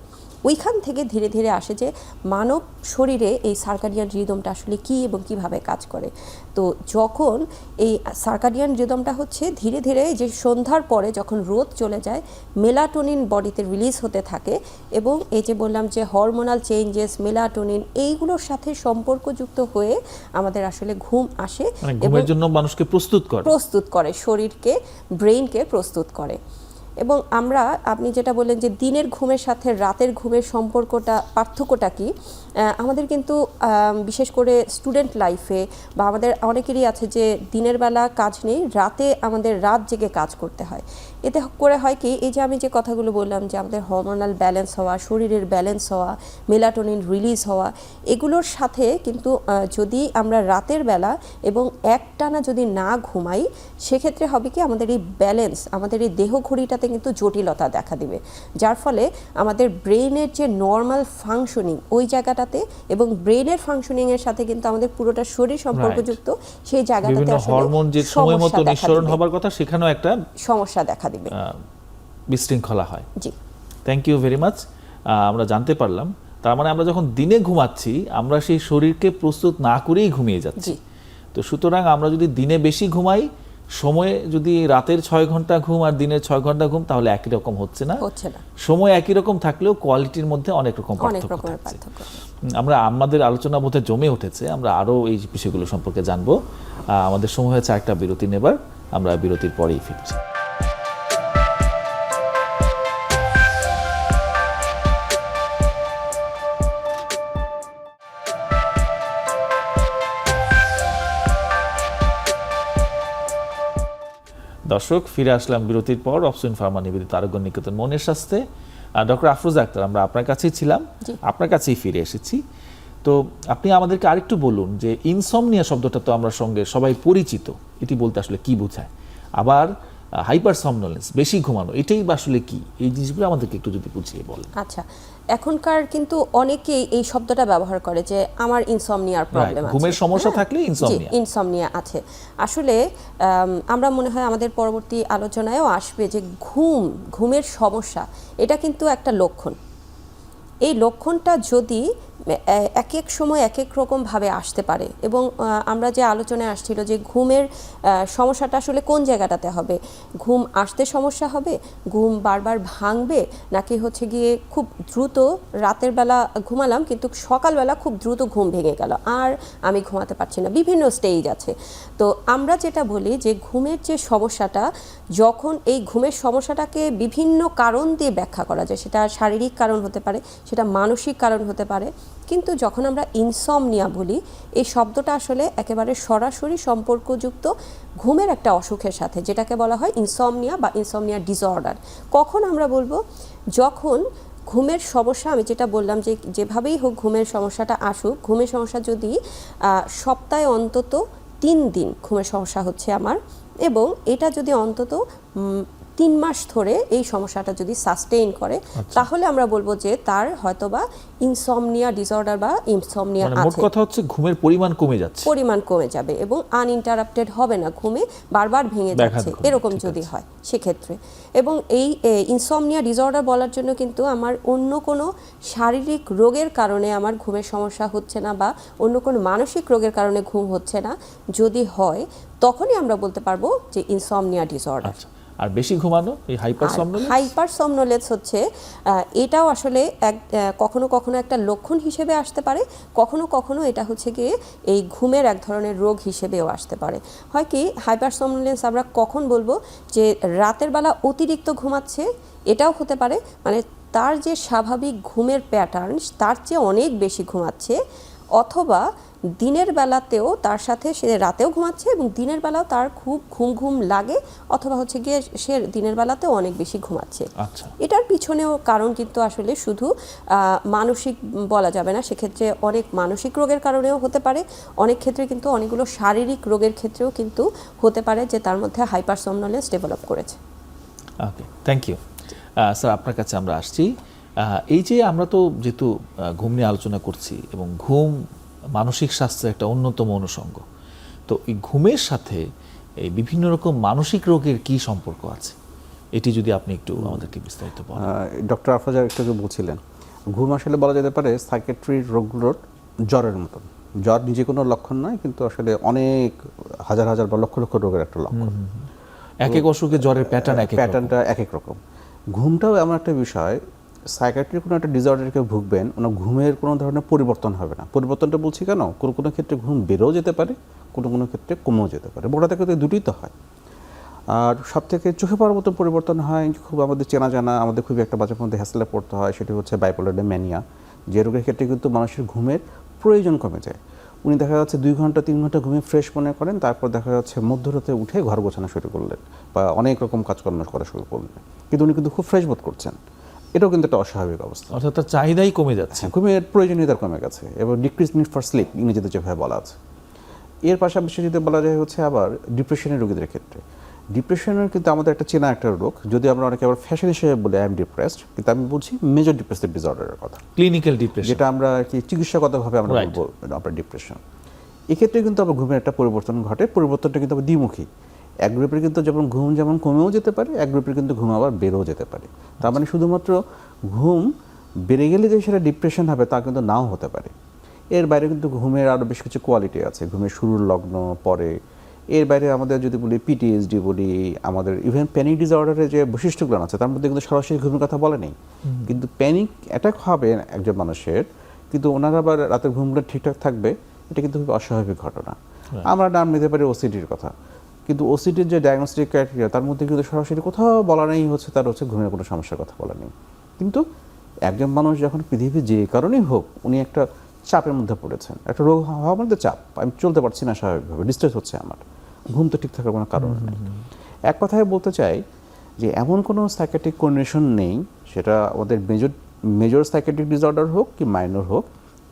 ওইখান থেকে ধীরে ধীরে আসে যে মানব শরীরে এই সার্কাডিয়ান রিদমটা আসলে কী এবং কিভাবে কাজ করে। তো যখন এই সার্কাডিয়ান রিদমটা হচ্ছে ধীরে ধীরে যে সন্ধ্যার পরে যখন রোদ চলে যায় মেলাটোনিন বডিতে রিলিজ হতে থাকে এবং এই যে বললাম যে হরমোনাল চেঞ্জেস, মেলাটোনিন এইগুলোর সাথে সম্পর্কযুক্ত হয়ে আমাদের আসলে ঘুম আসে, ঘুমের জন্য মানুষকে প্রস্তুত করে, শরীরকে, ব্রেইনকে প্রস্তুত করে। এবং আপনি যেটা বললেন যে দিনের ঘুমের সাথে রাতের ঘুমের পার্থক্যটা কি, আমাদের কিন্তু বিশেষ করে স্টুডেন্ট লাইফে বা আমাদের অনেকেরই আছে যে দিনের বেলা কাজ নেই, রাতে আমাদের রাত জেগে কাজ করতে হয়। এতে করে হয় কি, এই যে আমি যে কথাগুলো বললাম যে আমাদের হরমোনাল ব্যালেন্স হওয়া, শরীরের ব্যালেন্স হওয়া, মেলাটোনিন রিলিজ হওয়া, এগুলোর সাথে কিন্তু যদি আমরা রাতের বেলা এবং একটানা যদি না ঘুমাই সেক্ষেত্রে হবে কি আমাদের এই ব্যালেন্স, আমাদের এই দেহ ঘড়িটাতে কিন্তু জটিলতা দেখা দিবে, যার ফলে আমাদের ব্রেইনের যে নর্মাল ফাংশনিং ওই জায়গাটাতে এবং ব্রেইনের ফাংশনিং এর সাথে কিন্তু আমাদের পুরোটা শরীর সম্পর্কযুক্ত, সেই জায়গাটাতে আসলে হরমোন যে সময়মতো নিঃসরণ হবার কথা সেখানেও একটা সমস্যা দেখা দিবে, বিশৃঙ্খলা হয়। জি, থ্যাংক ইউ ভেরি মাচ। আমরা জানতে পারলাম তার মানে আমরা যখন দিনে ঘুমাচ্ছি আমরা সেই শরীরকে প্রস্তুত না করেই ঘুমিয়ে যাচ্ছি। তো সুতরাং আমরা যদি দিনে বেশি ঘুমাই, সময়ে যদি রাতের 6 ঘন্টা ঘুম আর দিনের 6 ঘন্টা ঘুম, তাহলে একই রকম হচ্ছে না। সময় একই রকম থাকলেও কোয়ালিটির মধ্যে অনেক রকম পার্থক্য থাকছে। আমরা আমাদের আলোচনা বোধহয় জমে উঠেছে, আমরা আরও এই বিষয়গুলো সম্পর্কে জানবো। আমাদের সময় হয়েছে একটা বিরতি নেবার, আমরা বিরতির পরেই ফিরছি। দর্শক, ফিরে আসলাম বিরতির পর। অপসুইন ফার্মা নিবেদিত আরোগ্য নিকেতন মনের স্বাস্থ্যে ডক্টর আফরোজা আক্তার, আমরা আপনার কাছেই ছিলাম, আপনার কাছেই ফিরে এসেছি। তো আপনি আমাদেরকে আরেকটু বলুন যে ইনসমনিয়া শব্দটা তো আমরা সঙ্গে সবাই পরিচিত, এটি বলতে আসলে কি বোঝায়? আবার হাইপারসমনোলেন্স, বেশি ঘুমানো, এটাই বা আসলে কি? এই জিনিসগুলো আমাদেরকে একটু যদি বুঝিয়ে বলেন। আচ্ছা, এখনকার কিন্তু অনেকেই এই শব্দটা ব্যবহার করে যে আমার ইনসমনিয়ার প্রবলেম আছে, ঘুমের সমস্যা থাকলে ইনসমনিয়া আছে। আসলে আমরা মনে হয় আমাদের পরবর্তী আলোচনায়ও আসবে যে ঘুমের সমস্যা এটা কিন্তু একটা লক্ষণ। এই লক্ষণটা যদি এক এক সময় এক এক রকমভাবে আসতে পারে এবং আমরা যে আলোচনায় আসছিল যে ঘুমের সমস্যাটা আসলে কোন জায়গাটাতে হবে, ঘুম আসতে সমস্যা হবে, ঘুম বারবার ভাঙবে, নাকি হচ্ছে গিয়ে খুব দ্রুত রাতের বেলা ঘুমালাম কিন্তু সকালবেলা খুব দ্রুত ঘুম ভেঙে গেল আর আমি ঘুমাতে পারছি না, বিভিন্ন স্টেজ আছে। তো আমরা যেটা বলি যে ঘুমের যে সমস্যাটা, যখন এই ঘুমের সমস্যাটাকে বিভিন্ন কারণ দিয়ে ব্যাখ্যা করা যায়, সেটা শারীরিক কারণ হতে পারে, সেটা মানসিক কারণ হতে পারে, কিন্তু যখন আমরা ইনসমনিয়া বলি এই শব্দটা আসলে একেবারে সরাসরি সম্পর্কযুক্ত ঘুমের একটা অসুখের সাথে, যেটাকে বলা হয় ইনসমনিয়া বা ইনসমনিয়া ডিসঅর্ডার। কখন আমরা বলবো? যখন ঘুমের সমস্যা, আমি যেটা বললাম যে যেভাবেই হোক ঘুমের সমস্যাটা আসুক, ঘুমের সমস্যা যদি সপ্তাহে অন্তত 3 দিন ঘুমের সমস্যা হচ্ছে আমার, এবং এটা যদি অন্তত 3 মাস ধরে এই সমস্যাটা যদি সাস্টেইন করে, তাহলে আমরা বলবো যে তার হয়তোবা ইনসমনিয়া ডিসঅর্ডার বা ইনসমনিয়া আছে। মোট কথা হচ্ছে ঘুমের পরিমাণ কমে যাবে এবং আনইন্টারাপ্টেড হবে না, ঘুমে বারবার ভেঙে যাচ্ছে এরকম যদি হয় সেক্ষেত্রে। এবং এই ইনসমনিয়া ডিসঅর্ডার বলার জন্য কিন্তু আমার অন্য কোনো শারীরিক রোগের কারণে আমার ঘুমের সমস্যা হচ্ছে না বা অন্য কোনো মানসিক রোগের কারণে ঘুম হচ্ছে না, যদি হয় তখনই আমরা বলতে পারবো যে ইনসমনিয়া ডিসঅর্ডার। আর বেশি ঘুমানো এই হাইপারসমনোলেন্স? হাইপারসমনোলেন্স হচ্ছে এটাও আসলে কখনো কখনো একটা লক্ষণ হিসেবে আসতে পারে, কখনো কখনো এটা হচ্ছে গিয়ে এই ঘুমের এক ধরনের রোগ হিসেবেও আসতে পারে। হয় কি হাইপারসমনোলেন্স আমরা কখন বলবো যে রাতের বেলা অতিরিক্ত ঘুমাচ্ছে, এটাও হতে পারে, মানে তার যে স্বাভাবিক ঘুমের প্যাটার্ন তার চেয়ে অনেক বেশি ঘুমাচ্ছে, অথবা দিনের বেলাতেও তার সাথে সে রাতেও ঘুমাচ্ছে এবং দিনের বেলাও তার খুব ঘুম ঘুম লাগে, অথবা হচ্ছে গিয়ে সে দিনের বেলাতেও অনেক বেশি ঘুমাচ্ছে। আচ্ছা, এটার পিছনেও কারণ কিন্তু আসলে শুধু মানসিক বলা যাবে না, সেক্ষেত্রে অনেক মানসিক রোগের কারণেও হতে পারে, অনেক ক্ষেত্রে কিন্তু অনেকগুলো শারীরিক রোগের ক্ষেত্রেও কিন্তু হতে পারে যে তার মধ্যে হাইপারসমনোলেন্স ডেভেলপ করেছে। ওকে, থ্যাংক ইউ স্যার। আপনার কাছে আমরা আসছি। এই যে আমরা তো যেহেতু ঘুম নিয়ে আলোচনা করছি এবং ঘুম মানসিক স্বাস্থ্যের একটা অন্যতম অনুষঙ্গ, তো এই ঘুমের সাথে এই বিভিন্ন রকম মানসিক রোগের কি সম্পর্ক আছে, এটি যদি আপনি একটু আমাদেরকে বিস্তারিত বলেন। ডক্টর আফরোজা একটু আগে বলছিলেন, ঘুম আসলে বলা যেতে পারে সাইকিয়াট্রির রোগগুলোর জ্বরের মতন। জ্বর নিজে কোনো লক্ষণ নয়, কিন্তু আসলে অনেক হাজার হাজার বা লক্ষ লক্ষ রোগের একটা লক্ষণ। এক এক অসুখে জ্বরের প্যাটার্নটা এক এক রকম। ঘুমটাও এমন একটা বিষয়, সাইকিয়াট্রির কোনো একটা ডিসঅর্ডারকে ভুগবেন, ওনার ঘুমের কোনো ধরনের পরিবর্তন হবে না। পরিবর্তনটা বলছি কেন, কোনো কোনো ক্ষেত্রে ঘুম বেড়েও যেতে পারে, কোনো কোনো ক্ষেত্রে কমেও যেতে পারে, বোড়াতে ক্ষেত্রে দুটোই তো হয়। আর সব থেকে চোখে পড়ার মতো পরিবর্তন হয় খুব আমাদের চেনা জানা, আমাদের খুবই একটা বাজার মধ্যে হ্যাসেলে পড়তে হয়, সেটি হচ্ছে বাইপোলার ম্যানিয়া, যে রোগের ক্ষেত্রে কিন্তু মানুষের ঘুমের প্রয়োজন কমে যায়। উনি দেখা যাচ্ছে 2 ঘন্টা 3 ঘন্টা ঘুমিয়ে ফ্রেশ মনে করেন, তারপর দেখা যাচ্ছে মধ্যরাতে উঠে ঘর গোছানো শুরু করলেন বা অনেক রকম কাজকর্ম করা শুরু করলেন, কিন্তু উনি কিন্তু খুব ফ্রেশ বোধ করছেন। এটাও কিন্তু একটা অস্বাভাবিক অবস্থা, অর্থাৎ তার চাহিদাই কমে যাচ্ছে, ঘুমের প্রয়োজনীয়তা কমে গেছে এবং ডিক্রিজ নিড ফর স্লিপ ইংরেজিতে যেভাবে বলা আছে। এর পাশাপাশি যদি বলা যায় হচ্ছে আবার ডিপ্রেশনের রোগীদের ক্ষেত্রে, ডিপ্রেশনের কিন্তু আমাদের একটা চেনা একটা রোগ, যদি আমরা অনেকে আবার ফ্যাশন হিসেবে বলি আই এম ডিপ্রেসড, কিন্তু আমি বলছি মেজর ডিপ্রেসিভ ডিসঅর্ডারের কথা, ক্লিনিক্যাল ডিপ্রেশন, যেটা আমরা আর কি চিকিৎসাগতভাবে আমরা বলবো আপনার ডিপ্রেশন। এক্ষেত্রে কিন্তু আবার ঘুমের একটা পরিবর্তন ঘটে, পরিবর্তনটা কিন্তু আবার দ্বিমুখী। এক গ্রুপের কিন্তু যেমন ঘুম যেমন কমেও যেতে পারে, এক গ্রুপের কিন্তু ঘুম আবার বেড়েও যেতে পারে। তার মানে শুধুমাত্র ঘুম বেড়ে গেলে যে সেটা ডিপ্রেশন হবে তা কিন্তু নাও হতে পারে। এর বাইরে কিন্তু ঘুমের আরও বেশ কিছু কোয়ালিটি আছে, ঘুমের শুরুর লগ্ন পরে। এর বাইরে আমাদের যদি বলি পিটিএসডি বলি, আমাদের ইভেন প্যানিক ডিসঅর্ডারের যে বৈশিষ্ট্যগুলো আছে তার মধ্যে কিন্তু সরাসরি ঘুমের কথা বলে নেই, কিন্তু প্যানিক অ্যাটাক হবে একজন মানুষের, কিন্তু ওনার আবার রাতের ঘুমগুলো ঠিকঠাক থাকবে, এটা কিন্তু খুব অস্বাভাবিক ঘটনা। আমরা নাম নিতে পারি ওসিডির কথা, কিন্তু ওসিডির যে ডায়াগনস্টিক ক্রাইটেরিয়া তার মধ্যে কিন্তু সরাসরি কোথাও বলা নেই হচ্ছে তার হচ্ছে ঘুমের কোনো সমস্যার কথা বলা নেই। কিন্তু একজন মানুষ যখন পৃথিবীর যে কারণেই হোক উনি একটা চাপের মধ্যে পড়েছেন, একটা রোগ হওয়ার মধ্যে চাপ, আমি চলতে পারছি না স্বাভাবিকভাবে, ডিস্ট্রেস হচ্ছে আমার, ঘুম তো ঠিক থাকার কোনো কারণ নেই। এক কথায় বলতে চাই যে এমন কোনো সাইকিয়াট্রিক কন্ডিশন নেই, সেটা আমাদের মেজর সাইকিয়াট্রিক ডিসঅর্ডার হোক কি মাইনর হোক,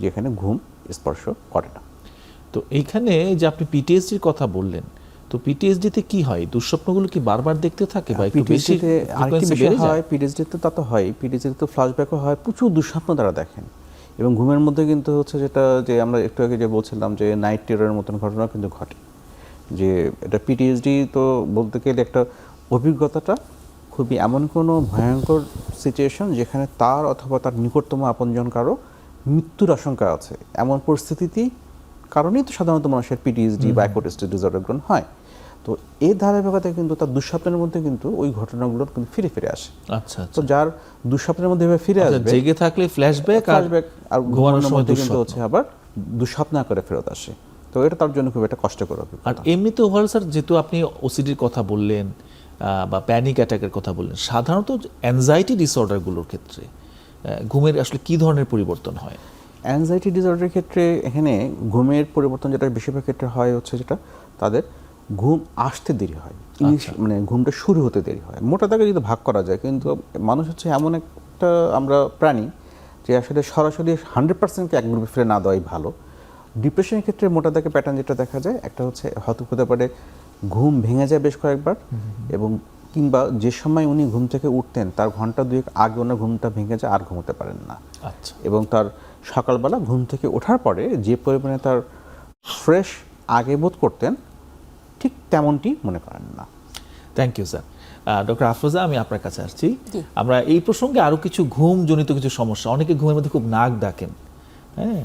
যেখানে ঘুম স্পর্শ করে না। তো এইখানে যে আপনি পিটিএসডির কথা বললেন, তো পিটিএসডিতে কি হয়, দুঃস্বপ্নগুলো কি বারবার দেখতে থাকে বা একটু বেশি আরেকটি বিষয় হয় পিটিএসডিতে, তা তো হয়, পিটিএসডিতে তো ফ্ল্যাশব্যাকও হয়, প্রচুর দুঃস্বপ্ন তারা দেখেন এবং ঘুমের মধ্যে কিন্তু হচ্ছে যেটা যে আমরা একটু আগে যে বলছিলাম যে নাইট টেররের মতন ঘটনা কিন্তু ঘটে, যে এটা পিটিএসডি তো বলতে গেলে একটা অভিজ্ঞতাটা খুবই এমন কোনো ভয়ঙ্কর সিচুয়েশন যেখানে তার অথবা তার নিকটতম আপনজন কারো মৃত্যুর আশঙ্কা আছে, এমন পরিস্থিতিতেই কারণেই তো সাধারণত মানুষের পিটিএসডি বা অ্যাকোটিস্টিক ডিসঅর্ডারগুলো হয়। তো এই ধারাবাহিকতায় কিন্তু তার দুঃস্বপ্নের মধ্যে কিন্তু ওই ঘটনাগুলো কিন্তু ফিরে ফিরে আসে। আচ্ছা, তো যার দুঃস্বপ্নের মধ্যে ফিরে আসবে, জেগে থাকলে ফ্ল্যাশব্যাক আর ঘুমানোর মধ্যে কিন্তু হচ্ছে আবার দুঃস্বপ্ন আকারে ফেরত আসে। তো এটা তার জন্য খুব একটা কষ্টকর আর অভিজ্ঞতা। এমনিতে ওভারঅল স্যার, যেহেতু আপনি ওসিডির কথা বললেন বা প্যানিক অ্যাটাকের কথা বললেন, সাধারণত অ্যাংজাইটি ডিসঅর্ডারগুলোর ক্ষেত্রে ঘুমের আসলে কি ধরনের পরিবর্তন হয়? অ্যাংজাইটি ডিসঅর্ডারের ক্ষেত্রে এখানে ঘুমের পরিবর্তন যেটা বেশিরভাগ ক্ষেত্রে হয় হচ্ছে যেটা তাদের ঘুম আসতে দেরি হয়, মানে ঘুমটা শুরু হতে দেরি হয়। মোটা দাগে যদি ভাগ করা যায়, কিন্তু মানুষ হচ্ছে এমন একটা আমরা প্রাণী যে আসলে সরাসরি 100%কে এক গ্রুপে ফেলে না দেওয়াই ভালো। ডিপ্রেশনের ক্ষেত্রে মোটা দাগে প্যাটার্ন যেটা দেখা যায়, একটা হচ্ছে হয়তো হতে পারে ঘুম ভেঙে যায় বেশ কয়েকবার, এবং কিংবা যে সময় উনি ঘুম থেকে উঠতেন তার ঘন্টা দুয়েক আগে ওনার ঘুমটা ভেঙে যায়, আর ঘুমোতে পারেন না। আচ্ছা, এবং তার সকালবেলা ঘুম থেকে ওঠার পরে যে পরিমাণে তার ফ্রেশ আগে বোধ করতেন ঠিক তেমনটি মনে করেন না। Thank you sir. Doctor Afroza, আমি আপনার কাছে আসছি। আমরা এই প্রসঙ্গে আরও কিছু ঘুমজনিত কিছু সমস্যা, অনেকে ঘুমের মধ্যে খুব নাক ডাকেন, হ্যাঁ,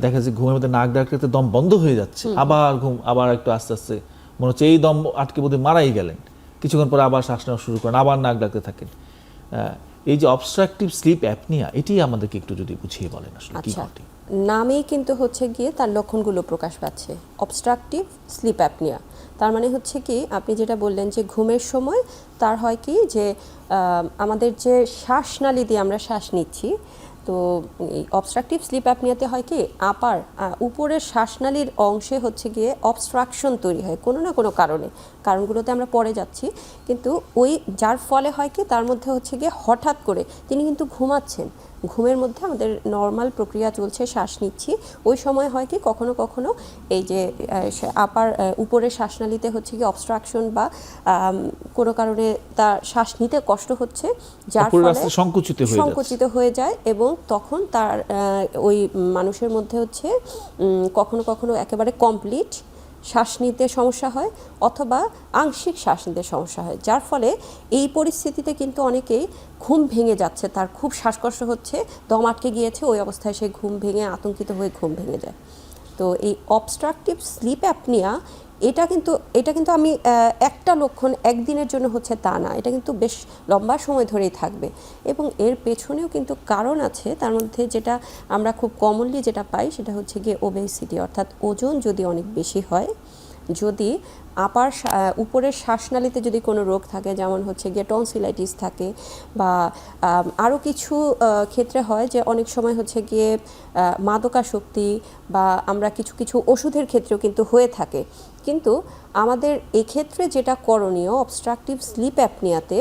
দেখা যাচ্ছে ঘুমের মধ্যে নাক ডাকতে দম বন্ধ হয়ে যাচ্ছে, আবার ঘুম, আবার একটু আস্তে আস্তে মনে হচ্ছে এই দম আটকে বোধহয় মারাই গেলেন, কিছুক্ষণ পর আবার শ্বাস নেওয়া শুরু করেন, আবার নাক ডাকতে থাকেন। এই যে অবস্ট্রাকটিভ স্লিপ অ্যাপনিয়া, এটি আমাদেরকে একটু যদি বুঝিয়ে বলেন আসলে কি আচ্ছা, ঘটে। নামেই কিন্তু হচ্ছে গিয়ে তার লক্ষণগুলো প্রকাশ পাচ্ছে, অবস্ট্রাকটিভ স্লিপ অ্যাপনিয়া। তার মানে হচ্ছে কি, আপনি যেটা বললেন যে ঘুমের সময় তার হয় কি যে আমাদের যে শ্বাসনালী দিয়ে আমরা শ্বাস নিচ্ছি, তো এই অবস্ট্রাকটিভ স্লিপ অ্যাপনিয়াতে হয় কি উপরের শ্বাসনালীর অংশে হচ্ছে গিয়ে অবস্ট্রাকশন তৈরি হয় কোনো না কোনো কারণগুলোতে আমরা পরে যাচ্ছি, কিন্তু ওই যার ফলে হয় কি তার মধ্যে হচ্ছে গিয়ে হঠাৎ করে তিনি কিন্তু ঘুমাচ্ছেন, ঘুমের মধ্যে আমাদের নর্মাল প্রক্রিয়া চলছে, শ্বাস নিচ্ছি, ওই সময় হয় কি কখনো কখনো এই যে উপরের শ্বাসনালীতে হচ্ছে কি অবস্ট্রাকশন বা কোনো কারণে তার শ্বাস নিতে কষ্ট হচ্ছে, যার ফলে সংকুচিত হয়ে যায়, এবং তখন তার ওই মানুষের মধ্যে হচ্ছে কখনো কখনো একেবারে কমপ্লিট শ্বাস নিতে সমস্যা হয় অথবা আংশিক শ্বাস নিতে সমস্যা হয়, যার ফলে এই পরিস্থিতিতে কিন্তু অনেকেই ঘুম ভেঙে যাচ্ছে, তার খুব শ্বাসকষ্ট হচ্ছে, দম আটকে গিয়েছে, ওই অবস্থায় সে ঘুম ভেঙে আতঙ্কিত হয়ে ঘুম ভেঙে যায়। তো এই অবস্ট্রাকটিভ স্লিপ অ্যাপনিয়া এটা কিন্তু আমি একটা লক্ষণ একদিনের জন্য হচ্ছে তা না, এটা কিন্তু বেশ লম্বা সময় ধরেই থাকবে, এবং এর পেছনেও কিন্তু কারণ আছে। তার মধ্যে যেটা আমরা খুব কমনলি যেটা পাই সেটা হচ্ছে গিয়ে ওবেসিটি, অর্থাৎ ওজন যদি অনেক বেশি হয়, যদি উপরের শ্বাসনালীতে যদি কোনো রোগ থাকে, যেমন হচ্ছে গিয়ে টনসিলাইটিস থাকে, বা আরও কিছু ক্ষেত্রে হয় যে অনেক সময় হচ্ছে গিয়ে মাদকাসক্তি বা আমরা কিছু কিছু ওষুধের ক্ষেত্রেও কিন্তু হয়ে থাকে। কিন্তু আমাদের এক্ষেত্রে যেটা করণীয় অবস্ট্রাকটিভ স্লিপ অ্যাপনিয়াতে,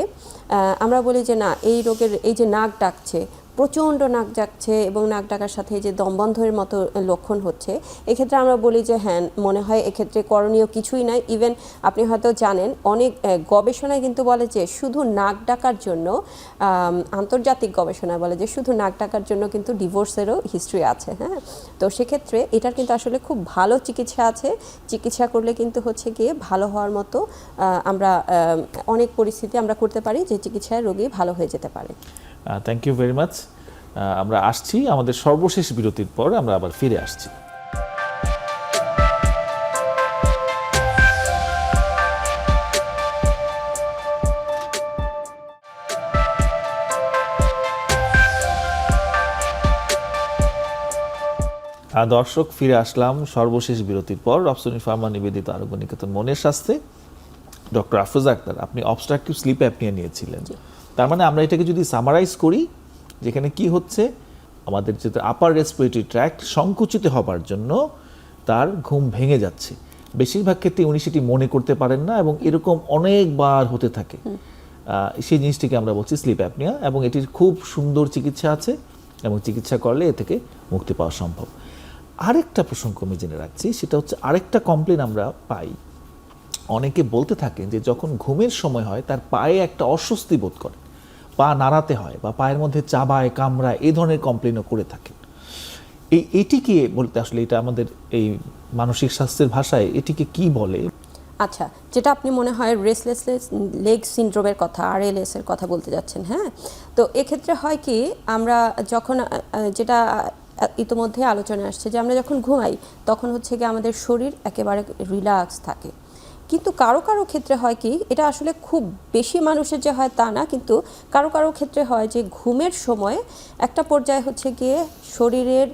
আমরা বলি যে না, এই রোগের এই যে নাক ডাকছে, প্রচণ্ড নাক ডাকছে এবং নাক ডাকার সাথে যে দমবন্ধের মতো লক্ষণ হচ্ছে, এক্ষেত্রে আমরা বলি যে হ্যাঁ, মনে হয় এক্ষেত্রে করণীয় কিছুই নাই। ইভেন আপনি হয়তো জানেন অনেক গবেষণায় কিন্তু বলে যে শুধু নাক ডাকার জন্য, আন্তর্জাতিক গবেষণা বলে যে শুধু নাক ডাকার জন্য কিন্তু ডিভোর্সেরও হিস্ট্রি আছে। হ্যাঁ, তো সেক্ষেত্রে এটার কিন্তু আসলে খুব ভালো চিকিৎসা আছে, চিকিৎসা করলে কিন্তু হচ্ছে গিয়ে ভালো হওয়ার মতো আমরা অনেক পরিস্থিতি আমরা করতে পারি যে চিকিৎসায় রোগী ভালো হয়ে যেতে পারে। Thank you very much. আমরা আসছি আমাদের সর্বশেষ বিরতির পর, আমরা আবার ফিরে আসছি। দর্শক, ফিরে আসলাম সর্বশেষ বিরতির পর। রবসনি ফার্মা নিবেদিত আরোগ্য নিকেতন মনের স্বাস্থ্যে। ডক্টর আফরোজা আক্তার, আপনি অবস্ট্রাকটিভ স্লিপ অ্যাপনিয়া নিয়েছিলেন। তার মানে আমরা এটাকে যদি সামারাইজ করি, যেখানে কি হচ্ছে, আমাদের যে আপার রেসপিরেটরি ট্র্যাক্ট সংকুচিত হবার জন্য তার ঘুম ভেঙে যাচ্ছে। বেশিরভাগ ক্ষেত্রে উনি সেটি মনে করতে পারেন না, এবং এরকম অনেকবার হতে থাকে। সেই জিনিসটিকে আমরা বলছি স্লিপ অ্যাপনিয়া, এবং এটির খুব সুন্দর চিকিৎসা আছে, এবং চিকিৎসা করলে এ থেকে মুক্তি পাওয়া সম্ভব। আরেকটা প্রসঙ্গ আমি জেনে রাখছি, সেটা হচ্ছে আরেকটা কমপ্লেন আমরা পাই, অনেকে বলতে থাকেন যে যখন ঘুমের সময় হয় তার পায়ে একটা অস্বস্তি বোধ করে, পা নাড়াতে হয় বা পায়ের মধ্যে চাবায় কামড়ায়, এই ধরনের কমপ্লেনও করে থাকেন। এটিকে বলতে আসলে এটা আমাদের এই মানসিক স্বাস্থ্যের ভাষায় এটিকে কি বলে? আচ্ছা, যেটা আপনি মনে হয় রেস্টলেস লেগ সিনড্রোমের কথা, RLS এর কথা বলতে যাচ্ছেন। হ্যাঁ, তো এক্ষেত্রে হয় কি, আমরা যখন যেটা ইতোমধ্যে আলোচনা আসছে যে আমরা যখন ঘুমাই তখন হচ্ছে কি আমাদের শরীর একেবারে রিল্যাক্স থাকে, কিন্তু কারো কারো ক্ষেত্রে হয় কি, এটা আসলে খুব বেশি মানুষের যে হয় তা না, কিন্তু কারো কারো ক্ষেত্রে হয় যে ঘুমের সময় একটা পর্যায়ে হচ্ছে গিয়ে শরীরের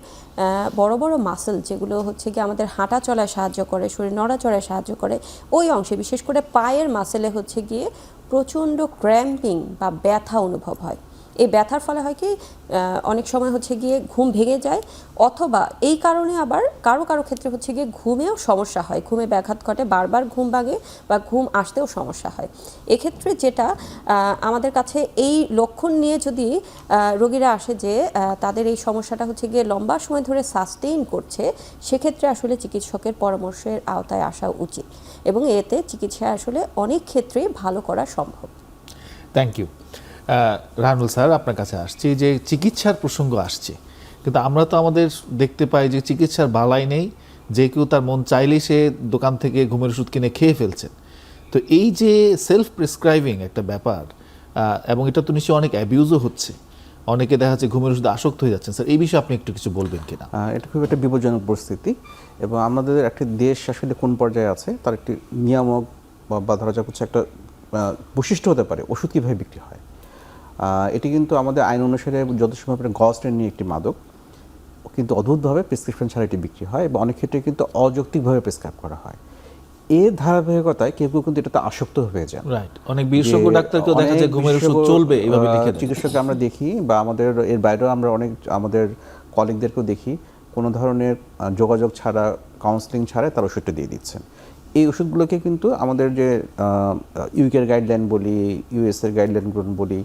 বড় বড় মাসল, যেগুলো হচ্ছে গিয়ে আমাদের হাঁটা চলায় সাহায্য করে, শরীর নড়াচড়ায় সাহায্য করে, ওই অংশে বিশেষ করে পায়ের মাসেলে হচ্ছে গিয়ে প্রচণ্ড ক্র্যাম্পিং বা ব্যথা অনুভব হয়। এই ব্যথার ফলে হয় কি অনেক সময় হচ্ছে গিয়ে ঘুম ভেঙে যায়, অথবা এই কারণে আবার কারো কারো ক্ষেত্রে হচ্ছে গিয়ে ঘুমেও সমস্যা হয়, ঘুমে ব্যাঘাত ঘটে, বারবার ঘুম ভাঙে বা ঘুম আসতেও সমস্যা হয়। এক্ষেত্রে যেটা আমাদের কাছে এই লক্ষণ নিয়ে যদি রোগীরা আসে যে তাদের এই সমস্যাটা হচ্ছে গিয়ে লম্বা সময় ধরে সাস্টেইন করছে, সেক্ষেত্রে আসলে চিকিৎসকের পরামর্শের আওতায় আসা উচিত, এবং এতে চিকিৎসা আসলে অনেক ক্ষেত্রেই ভালো করা সম্ভব। Thank you. রানুল স্যার, আপনার কাছে আসছি, যে চিকিৎসার প্রসঙ্গ আসছে, কিন্তু আমরা তো আমাদের দেখতে পাই যে চিকিৎসার বালাই নেই, যে কেউ তার মন চাইলেই সে দোকান থেকে ঘুমের ওষুধ কিনে খেয়ে ফেলছেন। তো এই যে সেলফ প্রেসক্রাইবিং একটা ব্যাপার, এবং এটা তো নিশ্চয়ই অনেক অ্যাবিউজও হচ্ছে, অনেকে দেখা যাচ্ছে ঘুমের ওষুধে আসক্ত হয়ে যাচ্ছেন। স্যার, এই বিষয়ে আপনি একটু কিছু বলবেন কিনা? এটা খুব একটা বিপজ্জনক পরিস্থিতি, এবং আমাদের একটি দেশ আসলে কোন পর্যায়ে আছে তার একটি নিয়ামক বা ধরা যাক হচ্ছে একটা বৈশিষ্ট্য হতে পারে ওষুধ কীভাবে বিক্রি হয়। এটি কিন্তু আমাদের আইন অনুসারে যত সময় গস্টেন নিয়ে একটি মাদক, কিন্তু অদ্ভুতভাবে প্রেসক্রিপশন ছাড়া এটি বিক্রি হয় এবং অনেক ক্ষেত্রে কিন্তু অযৌক্তিকভাবে প্রেসক্রাইব করা হয়। এর ধারাবাহিকতায় কেউ কেউ কিন্তু এটাতে আসক্ত হয়ে যায়। রাইট, অনেক বিশেষজ্ঞ ডাক্তারকেও দেখা যায় ঘুমের ওষুধ চলবে এইভাবে লিখে দেয়। চিকিৎসককে আমরা দেখি বা আমাদের এর বাইরেও আমরা অনেক আমাদের কলিগদেরকেও দেখি কোনো ধরনের যোগাযোগ ছাড়া, কাউন্সিলিং ছাড়া তার ওষুধটা দিয়ে দিচ্ছেন। এই ওষুধগুলোকে কিন্তু আমাদের যে ইউকের গাইডলাইন বলি, ইউএসের গাইডলাইনগুলো বলি,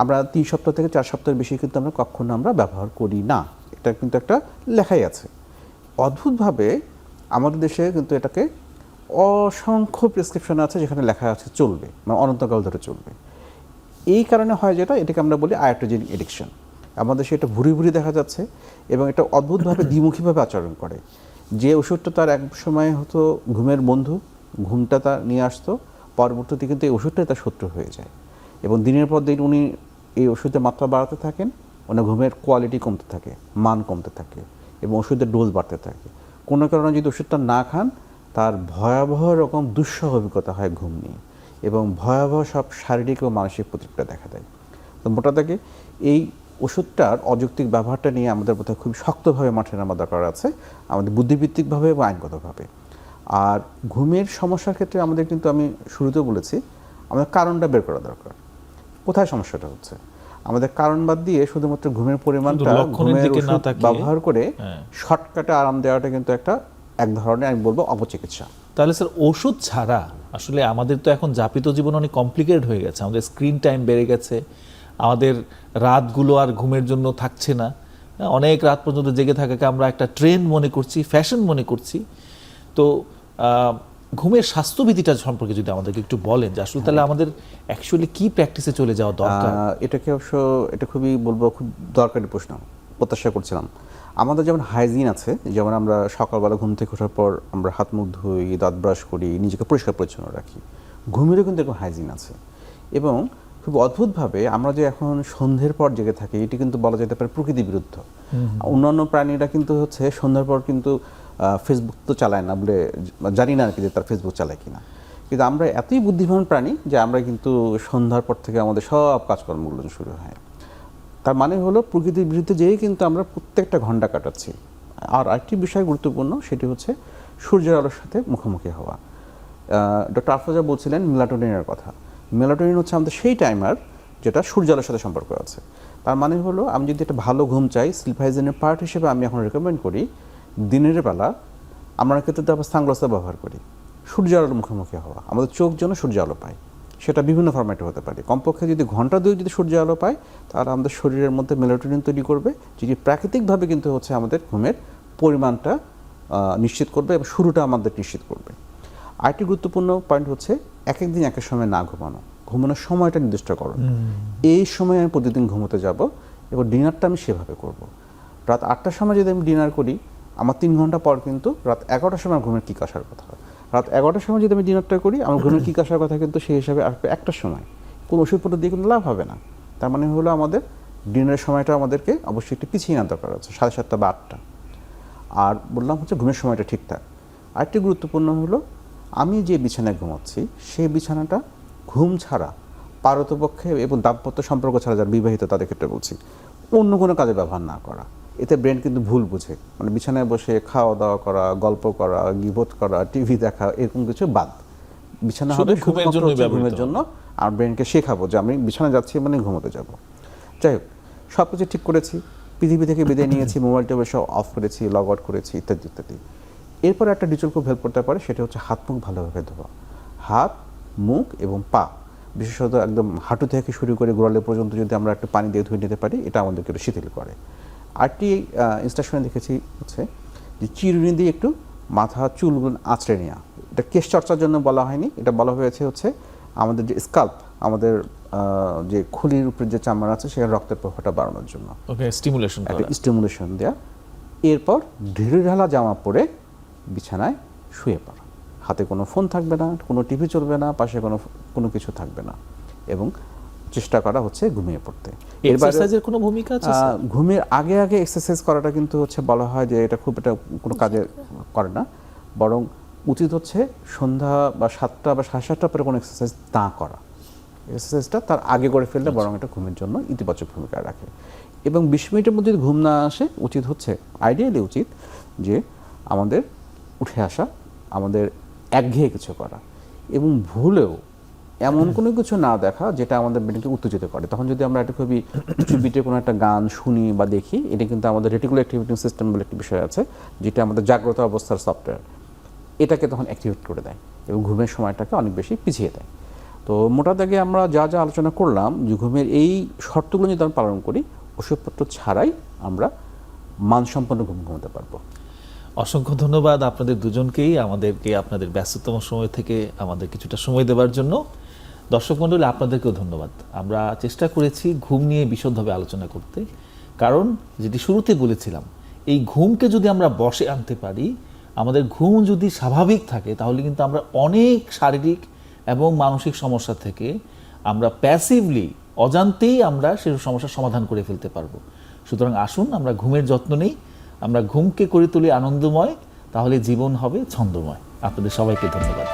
আমরা 3 সপ্তাহ থেকে 4 সপ্তাহের বেশি কিন্তু আমরা কখনো আমরা ব্যবহার করি না। এটা কিন্তু একটা লেখাই আছে। অদ্ভুতভাবে আমাদের দেশে কিন্তু এটাকে অসংখ্য প্রেসক্রিপশন আছে যেখানে লেখা আছে চলবে, মানে অনন্তকাল ধরে চলবে। এই কারণে হয় যেটা, এটাকে আমরা বলি আয়াটোজেনিক এডিকশন। আমাদের সেটা ভুরি ভুরি দেখা যাচ্ছে এবং এটা অদ্ভুতভাবে দ্বিমুখীভাবে আচরণ করে। যে ওষুধটা তার এক সময় হতো ঘুমের বন্ধু, ঘুমটা তার নিয়ে আসতো, পরবর্তীতে কিন্তু এই ওষুধটাই তার শত্রু হয়ে যায় এবং দিনের পর দিন উনি এই ওষুধের মাত্রা বাড়াতে থাকেন, ওনার ঘুমের কোয়ালিটি কমতে থাকে, মান কমতে থাকে এবং ওষুধের ডোজ বাড়তে থাকে। কোনো কারণে যদি ওষুধটা না খান, তার ভয়াবহ রকম দুঃসহ অভিজ্ঞতা হয় ঘুম নিয়ে এবং ভয়াবহ সব শারীরিক ও মানসিক প্রতিক্রিয়া দেখা দেয়। তো মোটা দাগে এই ওষুধটার অযৌক্তিক ব্যবহারটা নিয়ে আমাদের বোধহয় খুব শক্তভাবে মাঠে নামা দরকার আছে, আমাদের বুদ্ধিভিত্তিকভাবে এবং আইনগতভাবে। আর ঘুমের সমস্যার ক্ষেত্রে আমাদের কিন্তু, আমি শুরুতেও বলেছি, আমাদের কারণটা বের করা দরকার। কোথায় সমস্যাটা হচ্ছে? আমাদের কারণ বাদ দিয়ে শুধুমাত্র ঘুমের পরিমাণটা, ঘুমের ওষুধ ব্যবহার করে শর্টকাটে আরাম দেওয়াটা কিন্তু এক ধরনের, আমি বলবো, অপচিকিৎসা। তাহলে স্যার ওষুধ ছাড়া আসলে আমাদের তো এখন যাপিত জীবন অনেক কমপ্লিকেটেড হয়ে গেছে, আমাদের স্ক্রিন টাইম বেড়ে গেছে, আমাদের রাতগুলো আর ঘুমের জন্য থাকছে না, অনেক রাত পর্যন্ত জেগে থাকাকে আমরা একটা ট্রেন্ড মনে করছি, ফ্যাশন মনে করছি। তো ঘুমের স্বাস্থ্যবিধিটা সম্পর্কে যদি আমাদেরকে একটু বলেন যে আসলে তাহলে আমাদের অ্যাকচুয়ালি কি প্র্যাকটিসে চলে যাওয়া দরকার। এটাকে অবশ্য এটা খুবই বলবো খুব দরকারি প্রশ্ন, প্রত্যাশা করছিলাম। আমাদের যেমন হাইজিন আছে, যেমন আমরা সকালবেলা ঘুম থেকে ওঠার পর আমরা হাত মুখ ধুই, দাঁত ব্রাশ করি, নিজেকে পরিষ্কার পরিচ্ছন্ন রাখি, ঘুমেরও কিন্তু এরকম হাইজিন আছে। এবং খুব অদ্ভুতভাবে আমরা যে এখন সন্ধ্যের পর জেগে থাকি, এটি কিন্তু বলা যেতে পারে প্রকৃতি বিরুদ্ধ। অন্যান্য প্রাণীরা কিন্তু হচ্ছে সন্ধ্যার পর কিন্তু ফেসবুক তো চালায় না, বলে জানি না আর কি যে তার ফেসবুক চালায় কিনা, কিন্তু আমরা এতই বুদ্ধিমান প্রাণী যে আমরা কিন্তু সন্ধ্যার পর থেকে আমাদের সব কাজকর্মগুলো শুরু হয়। তার মানে হলো প্রকৃতির বিরুদ্ধে যেই কিন্তু আমরা প্রত্যেকটা ঘন্টা কাটাচ্ছি। আর আরেকটি বিষয় গুরুত্বপূর্ণ, সেটি হচ্ছে সূর্যের আলোর সাথে মুখোমুখি হওয়া। ডক্টর আফরোজা বলছিলেন মেলাটোনিনের কথা। মেলাটোনিন হচ্ছে আমাদের সেই টাইমার যেটা সূর্য আলোর সাথে সম্পর্ক আছে। তার মানে হলো আমি যদি একটা ভালো ঘুম চাই, স্লিপ হাইজিনের পার্ট হিসেবে আমি এখন রেকমেন্ড করি দিনের বেলা আমরা ক্ষেত্রে তো আবার সানগ্লাসটা ব্যবহার করি, সূর্য আলোর মুখোমুখি হওয়া, আমাদের চোখ যেন সূর্য আলো পায়। সেটা বিভিন্ন ফরম্যাটে হতে পারে। কমপক্ষে যদি ঘন্টা 2 যদি সূর্য আলো পায়, তাহলে আমাদের শরীরের মধ্যে মেলাটোনিন তৈরি করবে, যেটি প্রাকৃতিকভাবে কিন্তু হচ্ছে আমাদের ঘুমের পরিমাণটা নিশ্চিত করবে এবং শুরুটা আমাদের নিশ্চিত করবে। আরেকটি গুরুত্বপূর্ণ পয়েন্ট হচ্ছে এক এক দিন এক এক সময় না ঘুমানো, ঘুমানোর সময়টা নির্দিষ্ট করো। এই সময় আমি প্রতিদিন ঘুমোতে যাব এবং ডিনারটা আমি সেভাবে করব। রাত 8টার সময় যদি আমি ডিনার করি, আমার 3 ঘন্টা পর কিন্তু রাত 11টার সময় ঘুমের কিক আসার কথা। রাত 11টার সময় যদি আমি ডিনারটা করি, আমার ঘুমের কিক আসার কথা কিন্তু সেই হিসাবে আসবে 1টার সময়। কোনো ওষুধপত্র দিয়ে কিন্তু লাভ হবে না। তার মানে হলো আমাদের ডিনারের সময়টা আমাদেরকে অবশ্যই একটু পিছিয়ে নেওয়ার দরকার আছে, 7:30 বা 8টা। আর বললাম হচ্ছে ঘুমের সময়টা ঠিকঠাক। আরেকটি গুরুত্বপূর্ণ হলো আমি যে বিছানায় ঘুমাচ্ছি সেই বিছানাটা ঘুম ছাড়া, পারতপক্ষে এবং দাম্পত্য সম্পর্ক ছাড়া যারা বিবাহিত তাদের ক্ষেত্রে বলছি, অন্য কোনো কাজে ব্যবহার না করা। এতে ব্রেন কিন্তু ভুল বুঝে, মানে বিছানায় বসে খাওয়া দাওয়া করা, গল্প করা, গিবত করা, টিভি দেখা, এরকম কিছু বাদ। বিছানা হবে ঘুমের জন্য, আর ব্রেনকে শেখাবো যে আমি বিছানা যাচ্ছি মানে ঘুমোতে যাব। যাই হোক, সব কিছু ঠিক করেছি, পৃথিবী থেকে বিদায় নিয়েছি, মোবাইল টোবাইল সব অফ করেছি, লগ আউট করেছি, ইত্যাদি ইত্যাদি। এরপর একটা রিচুয়াল খুব হেল্প করতে পারে, সেটা হচ্ছে হাত মুখ ভালোভাবে ধোয়া। হাত, মুখ এবং পা, বিশেষত একদম হাঁটু থেকে শুরু করে গোড়ালি পর্যন্ত যদি আমরা একটু পানি দিয়ে ধুয়ে নিতে পারি, এটা আমাদেরকে একটু শিথিল করে। আরেকটি ইনস্ট্রাকশনে দেখেছি হচ্ছে যে চিরুনি দিয়ে একটু মাথা চুলগুলো আঁচড়ে নেওয়া। এটা কেশ চর্চার জন্য বলা হয়নি, এটা বলা হয়েছে হচ্ছে আমাদের যে স্কাল্প, আমাদের যে খুলির উপরে যে চামড়া আছে সেখানে রক্তের প্রবাহটা বাড়ানোর জন্য স্টিমুলেশন দেওয়া। এরপর ঢিলেঢালা জামা পরে বিছানায় শুয়ে পড়া, হাতে কোনো ফোন থাকবে না, কোনো টিভি চলবে না, পাশে কোনো কিছু থাকবে না, এবং চেষ্টা করা হচ্ছে ঘুমিয়ে পড়তে। এক্সারসাইজের কোনো ভূমিকা আছে? ঘুমের আগে আগে এক্সারসাইজ করাটা কিন্তু হচ্ছে বলা হয় যে এটা খুব একটা কোনো কাজে করে না, বরং উচিত হচ্ছে সন্ধ্যা বা 7টা বা 7:30টার পরে কোনো এক্সারসাইজ না করা। এক্সারসাইজটা তার আগে করে ফেললে বরং এটা ঘুমের জন্য ইতিবাচক ভূমিকা রাখে। এবং 20 মিনিটের মধ্যে যদি ঘুম না আসে, উচিত হচ্ছে আইডিয়ালি উচিত যে আমাদের উঠে আসা, আমাদের একঘেয়ে কিছু করা এবং ভুলেও এমন কোনো কিছু না দেখা যেটা আমাদের ব্রেনকে উত্তেজিত করে। তখন যদি আমরা একটা খুবই উঁচু বিটে কোনো একটা গান শুনি বা দেখি, এটা কিন্তু আমাদের রেটিকুলার অ্যাক্টিভিটি সিস্টেম বলে একটি বিষয় আছে, যেটা আমাদের জাগ্রত অবস্থার সফটওয়্যার, এটাকে তখন অ্যাক্টিভেট করে দেয় এবং ঘুমের সময়টাকে অনেক বেশি পিছিয়ে দেয়। তো মোটা দাগে আমরা যা যা আলোচনা করলাম, যে ঘুমের এই শর্তগুলো যদি আমরা পালন করি, ওষুধপত্র ছাড়াই আমরা মানসম্পন্ন ঘুম ঘুমাতে পারবো। অসংখ্য ধন্যবাদ আপনাদের দুজনকেই আমাদেরকে আপনাদের ব্যস্ততম সময় থেকে আমাদের কিছুটা সময় দেওয়ার জন্য। দর্শক মণ্ডলী, আপনাদেরকেও ধন্যবাদ। আমরা চেষ্টা করেছি ঘুম নিয়ে বিশদভাবে আলোচনা করতে, কারণ যেটি শুরুতে বলেছিলাম, এই ঘুমকে যদি আমরা বশে আনতে পারি, আমাদের ঘুম যদি স্বাভাবিক থাকে, তাহলে কিন্তু আমরা অনেক শারীরিক এবং মানসিক সমস্যা থেকে আমরা প্যাসিভলি, অজান্তেই আমরা সেই সমস্যার সমাধান করে ফেলতে পারবো। সুতরাং আসুন আমরা ঘুমের যত্ন নিই, আমরা ঘুমকে করে তুলি আনন্দময়, তাহলে জীবন হবে ছন্দময়। আপনাদের সবাইকে ধন্যবাদ।